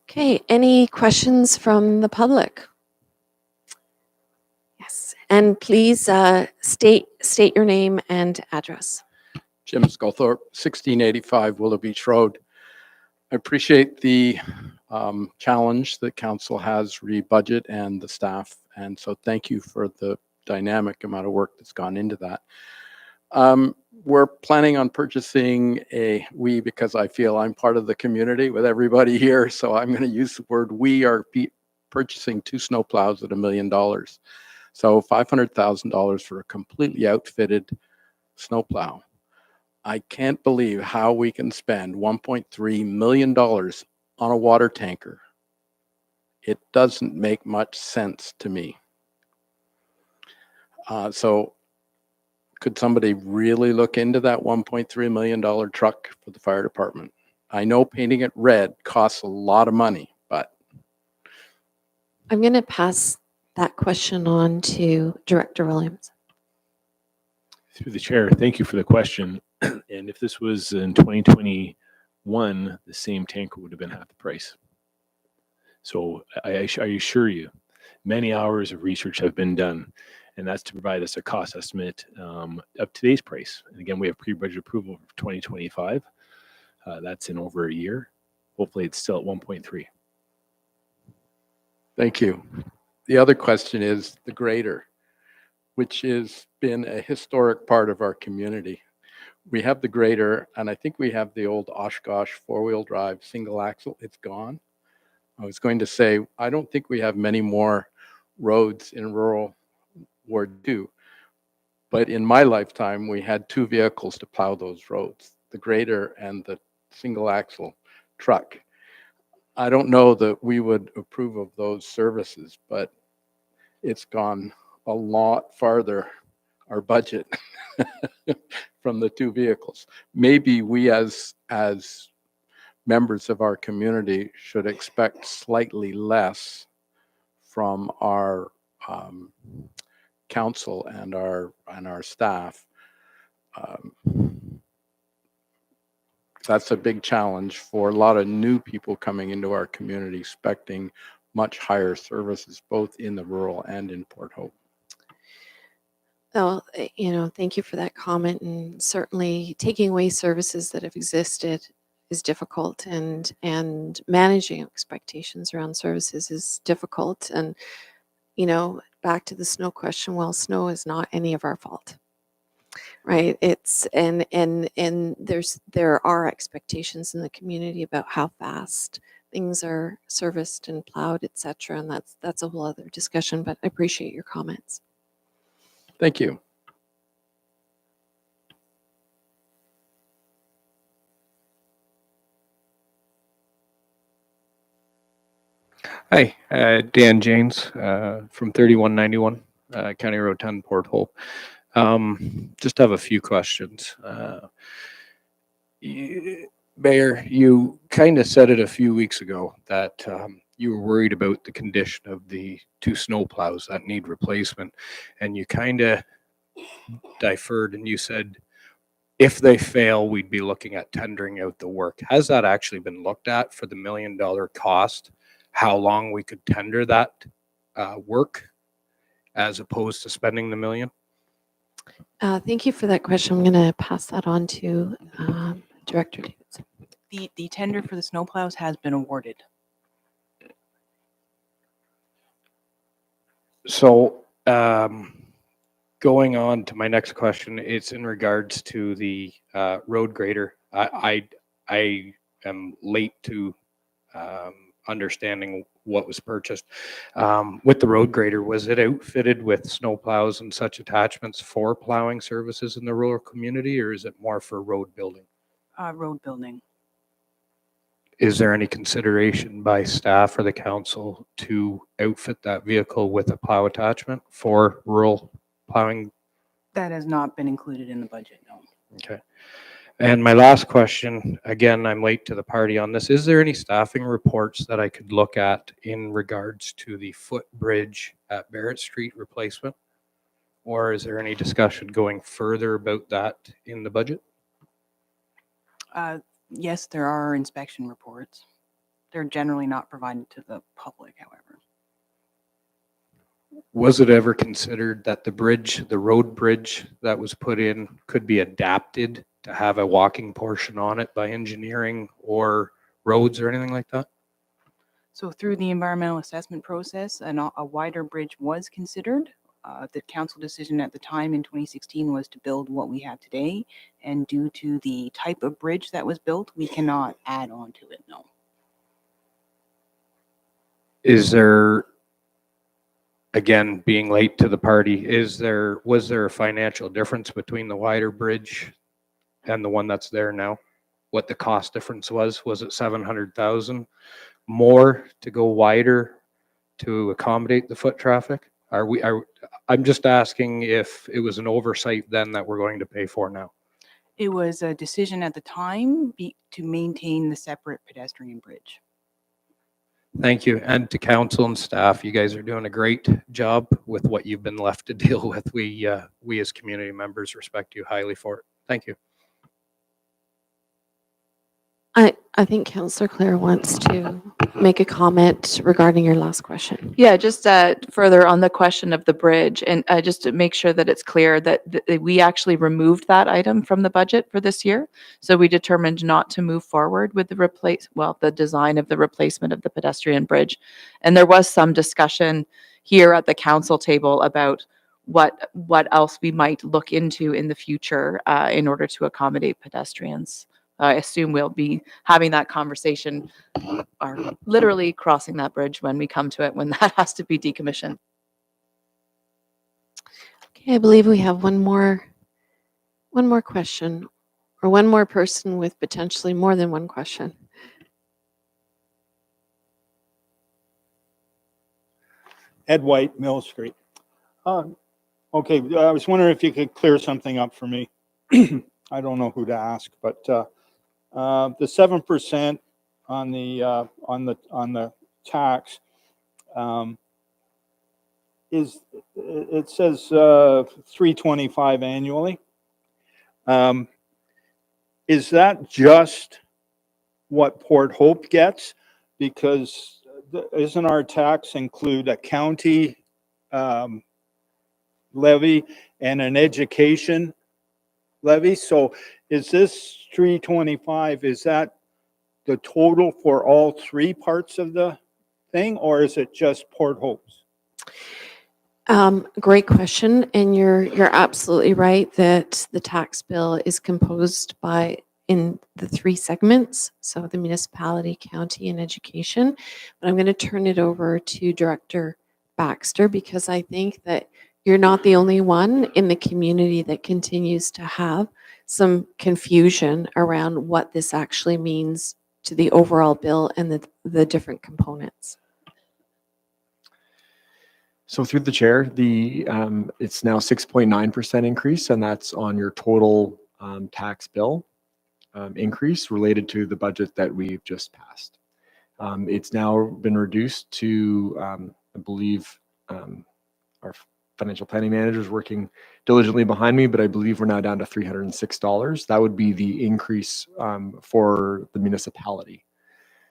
Okay, any questions from the public? Yes, and please state your name and address. Jim Sculthorpe, 1685 Willow Beach Road. I appreciate the challenge that council has re-budget and the staff, and so thank you for the dynamic amount of work that's gone into that. We're planning on purchasing because I feel I'm part of the community with everybody here, so I'm going to use the word we are purchasing 2 snowplows at $1 million. So $500,000 for a completely outfitted snowplow. I can't believe how we can spend $1.3 million on a water tanker. It doesn't make much sense to me. So could somebody really look into that $1.3 million truck for the fire department? I know painting it red costs a lot of money, but. I'm going to pass that question on to Director Williams. Through the chair, thank you for the question. And if this was in 2021, the same tanker would have been half the price. So I assure you, many hours of research have been done, and that's to provide us a cost estimate of today's price. And again, we have pre-budget approval for 2025. That's in over a year. Hopefully it's still at 1.3. Thank you. The other question is the grader, which has been a historic part of our community. We have the grader, and I think we have the old Oshkosh four-wheel drive single axle. It's gone. I was going to say, I don't think we have many more roads in rural Ward 2, but in my lifetime, we had 2 vehicles to plow those roads, the grader and the single axle truck. I don't know that we would approve of those services, but it's gone a lot farther, our budget, from the 2 vehicles. Maybe we as members of our community should expect slightly less from our council and our staff. That's a big challenge for a lot of new people coming into our community, expecting much higher services, both in the rural and in Port Hope. Well, thank you for that comment. And certainly taking away services that have existed is difficult, and managing expectations around services is difficult. And, back to the snow question, well, snow is not any of our fault. Right. It's and there are expectations in the community about how fast things are serviced and plowed, etc. And that's a whole other discussion, but I appreciate your comments. Thank you. Hi, Dan James from 3191 County Road 10, Port Hope. Just have a few questions. Mayor, you kind of said it a few weeks ago that you were worried about the condition of the 2 snowplows that need replacement, and you kind of deferred and you said if they fail, we'd be looking at tendering out the work. Has that actually been looked at for the $1 million cost? How long we could tender that work as opposed to spending the $1 million? Thank you for that question. I'm going to pass that on to Director Davidson. The tender for the snowplows has been awarded. So going on to my next question, it's in regards to the road grader. I am late to understanding what was purchased. With the road grader, was it outfitted with snow plows and such attachments for plowing services in the rural community, or is it more for road building? Road building. Is there any consideration by staff or the council to outfit that vehicle with a plow attachment for rural plowing? That has not been included in the budget, no. Okay. And my last question, again, I'm late to the party on this. Is there any staffing reports that I could look at in regards to the footbridge at Barrett Street replacement? Or is there any discussion going further about that in the budget? Yes, there are inspection reports. They're generally not provided to the public, however. Was it ever considered that the bridge, the road bridge that was put in could be adapted to have a walking portion on it by engineering or roads or anything like that? So through the environmental assessment process, a wider bridge was considered. The council decision at the time in 2016 was to build what we have today. And due to the type of bridge that was built, we cannot add on to it, no. Is there, again, being late to the party, was there a financial difference between the wider bridge and the one that's there now? What the cost difference was? Was it 700,000 more to go wider to accommodate the foot traffic? I'm just asking if it was an oversight then that we're going to pay for now. It was a decision at the time to maintain the separate pedestrian bridge. Thank you. And to council and staff, you guys are doing a great job with what you've been left to deal with. We as community members respect you highly for it. Thank you. I think Councillor Clare wants to make a comment regarding your last question. Yeah, just further on the question of the bridge, and just to make sure that it's clear that we actually removed that item from the budget for this year. So we determined not to move forward with the design of the replacement of the pedestrian bridge. And there was some discussion here at the council table about what else we might look into in the future in order to accommodate pedestrians. I assume we'll be having that conversation or literally crossing that bridge when we come to it, when that has to be decommissioned. Okay, I believe we have one more question, or one more person with potentially more than one question. Ed White, Mill Street. Okay, I was wondering if you could clear something up for me. I don't know who to ask, but the 7% on the tax it says 325 annually. Is that just what Port Hope gets? Because isn't our tax include a county levy and an education levy? So is this 325, is that the total for all three parts of the thing, or is it just Port Hope's? Great question, and you're absolutely right that the tax bill is composed in the three segments, so the municipality, county, and education. But I'm going to turn it over to Director Baxter, because I think that you're not the only one in the community that continues to have some confusion around what this actually means to the overall bill and the different components. So through the chair, it's now 6.9% increase, and that's on your total tax bill increase related to the budget that we've just passed. It's now been reduced to, I believe, financial planning manager is working diligently behind me, but I believe we're now down to $306. That would be the increase for the municipality,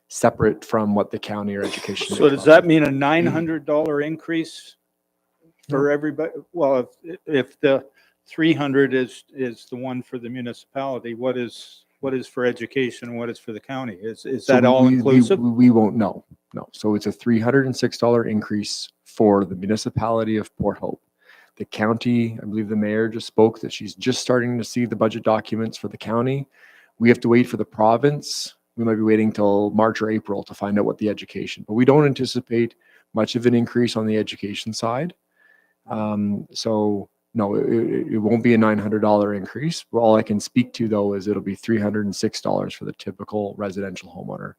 separate from what the county or education. So does that mean a $900 increase for everybody? Well, if the 300 is the one for the municipality, what is for education? What is for the county? Is So that all inclusive? We won't know. No. So it's a $306 increase for the municipality of Port Hope. The county, I believe the mayor just spoke that she's just starting to see the budget documents for the county. We have to wait for the province. We might be waiting till March or April to find out what the education, but we don't anticipate much of an increase on the education side. So no, it won't be a $900 increase. All I can speak to though is it'll be $306 for the typical residential homeowner.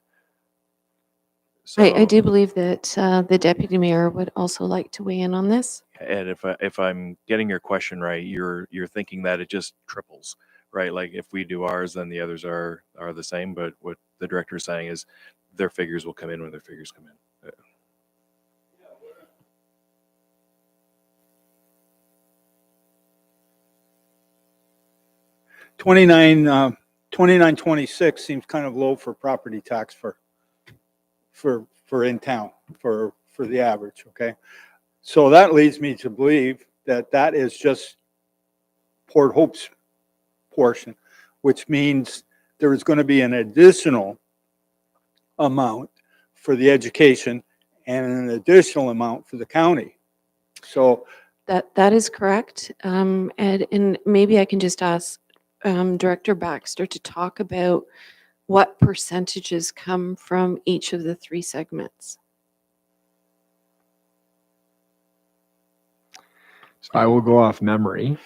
I do believe that the deputy mayor would also like to weigh in on this. Ed, if I'm getting your question right, you're thinking that it just triples, right? Like if we do ours, then the others are the same. But what the director is saying is their figures will come in when their figures come in. 2926 seems kind of low for property tax for in town, for the average, okay? So that leads me to believe that that is just Port Hope's portion, which means there is going to be an additional amount for the education and an additional amount for the county. So That is correct. Ed, and maybe I can just ask Director Baxter to talk about what percentages come from each of the three segments. So I will go off memory.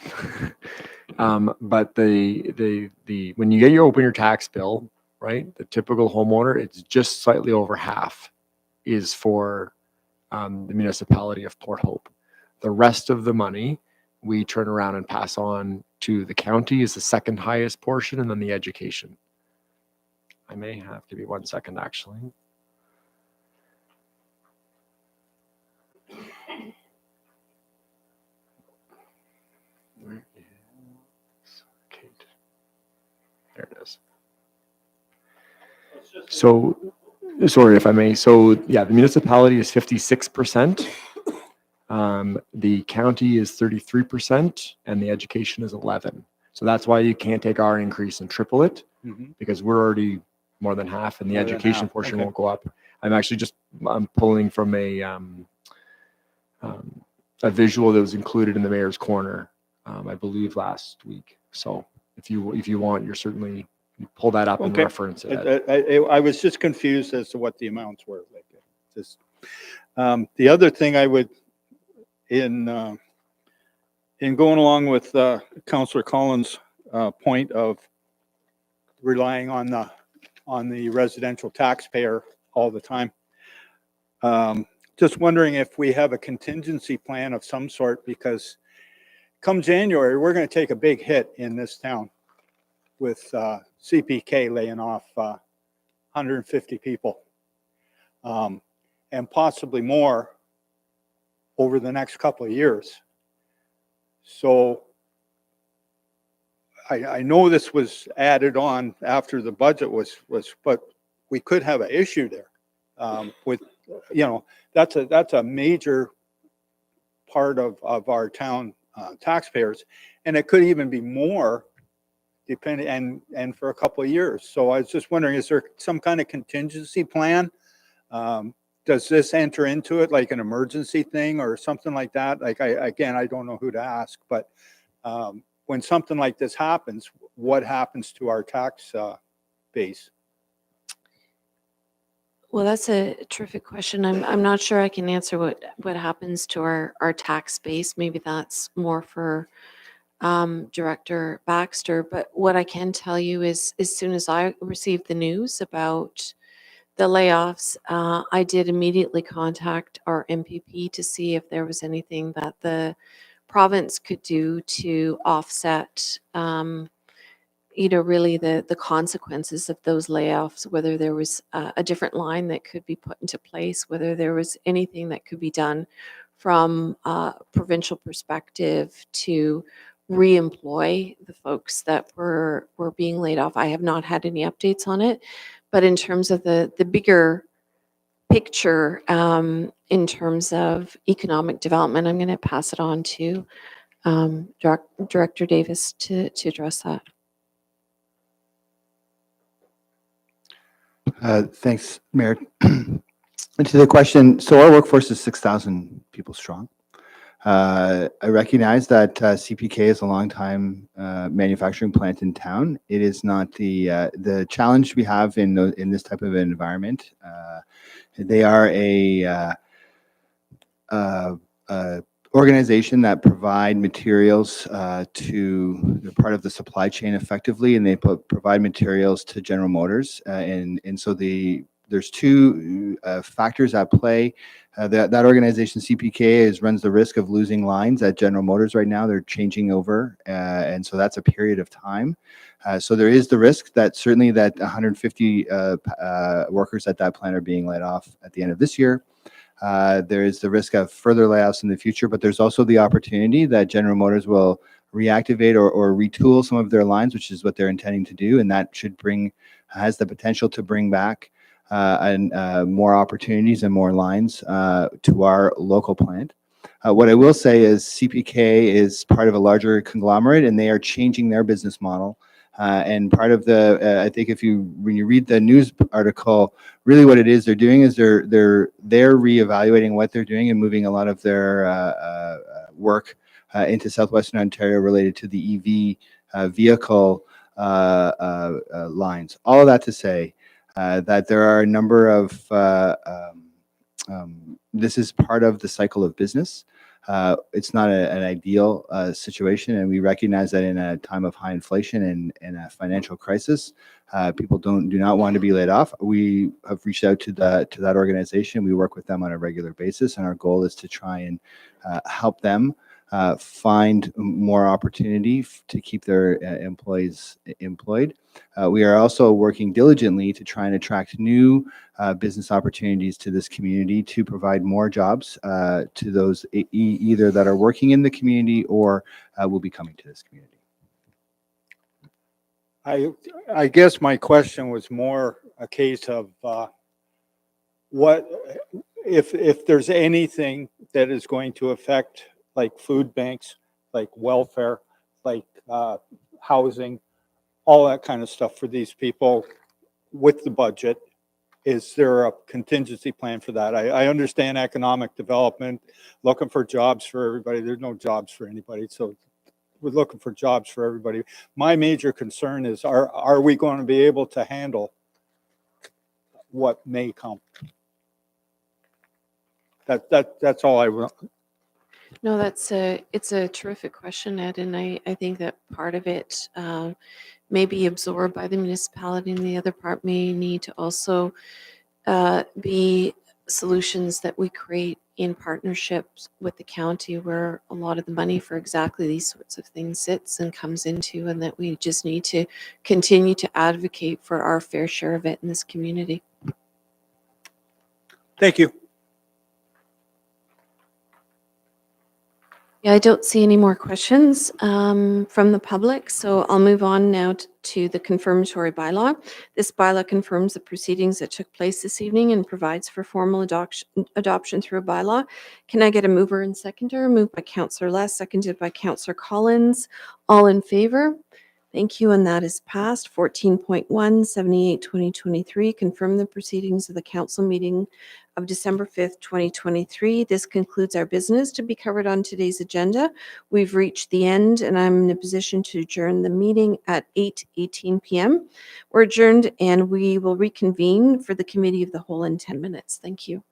But the when you open your tax bill, right, the typical homeowner, it's just slightly over half is for the municipality of Port Hope. The rest of the money we turn around and pass on to the county is the second highest portion, and then the education. I may have to be 1 second actually. Where is Kate? There it is. So, sorry if I may. So yeah, the municipality is 56%. The county is 33% and the education is 11. So that's why you can't take our increase and triple it, because we're already more than half and the More than education half, portion okay. won't go up. I'm pulling from a visual that was included in the mayor's corner, I believe last week. So if you want, you're certainly pull that up and okay. reference it. I was just confused as to what the amounts were. Like, just the other thing I would, in going along with Councillor Collins' point of relying on the residential taxpayer all the time, just wondering if we have a contingency plan of some sort, because come January we're going to take a big hit in this town with CPK laying off 150 people, and possibly more over the next couple of years. So I know this was added on after the budget was, but we could have an issue there with, that's a major part of our town taxpayers, and it could even be more depending, and for a couple of years. So I was just wondering, is there some kind of contingency plan? Does this enter into it like an emergency thing or something like that? Like, I don't know who to ask, but when something like this happens, what happens to our tax base? Well, that's a terrific question. I'm not sure I can answer what happens to our tax base. Maybe that's more for Director Baxter. But what I can tell you is, as soon as I received the news about the layoffs, I did immediately contact our MPP to see if there was anything that the province could do to offset, really the consequences of those layoffs, whether there was a different line that could be put into place, whether there was anything that could be done from a provincial perspective to re-employ the folks that were being laid off. I have not had any updates on it, but in terms of the bigger picture, in terms of economic development, I'm going to pass it on to Director Davis to address that. Thanks, Mayor. And to the question, so our workforce is 6,000 people strong. I recognize that CPK is a long-time manufacturing plant in town. It is not the challenge we have in this type of environment. They are a organization that provide materials they're part of the supply chain effectively, and they provide materials to General Motors. And so there's two factors at play. That organization, CPK, runs the risk of losing lines at General Motors right now. They're changing over, and so that's a period of time. So there is the risk that certainly that 150 workers at that plant are being laid off at the end of this year. There is the risk of further layoffs in the future, but there's also the opportunity that General Motors will reactivate or retool some of their lines, which is what they're intending to do, and that has the potential to bring back more opportunities and more lines to our local plant. What I will say is CPK is part of a larger conglomerate, and they are changing their business model. And part of I think when you read the news article, really what it is they're doing is they're reevaluating what they're doing and moving a lot of their work into Southwestern Ontario related to the EV vehicle lines. All of that to say that there are a number of this is part of the cycle of business. It's not an ideal situation, and we recognize that in a time of high inflation and a financial crisis, people do not want to be laid off. We have reached out to that organization. We work with them on a regular basis, and our goal is to try and help them find more opportunity to keep their employees employed. We are also working diligently to try and attract new business opportunities to this community to provide more jobs to those either that are working in the community or will be coming to this community. I guess my question was more a case of what if there's anything that is going to affect like food banks, like welfare, like housing, all that kind of stuff for these people with the budget. Is there a contingency plan for that? I understand economic development, looking for jobs for everybody. There's no jobs for anybody. So we're looking for jobs for everybody. My major concern is, are we going to be able to handle what may come? That's all I want. No, it's a terrific question, Ed, and I think that part of it may be absorbed by the municipality, and the other part may need to also be solutions that we create in partnerships with the county, where a lot of the money for exactly these sorts of things sits and comes into, and that we just need to continue to advocate for our fair share of it in this community. Thank you. Yeah, I don't see any more questions from the public, so I'll move on now to the confirmatory bylaw. This bylaw confirms the proceedings that took place this evening and provides for formal adoption through a bylaw. Can I get a mover and seconder? Moved by Councillor Les, seconded by Councillor Collins. All in favor? Thank you, and that is passed. 14.1, 78/2023, confirm the proceedings of the council meeting of December 5th, 2023. This concludes our business to be covered on today's agenda. We've reached the end, and I'm in a position to adjourn the meeting at 8:18 p.m. We're adjourned, and we will reconvene for the committee of the whole in 10 minutes. Thank you.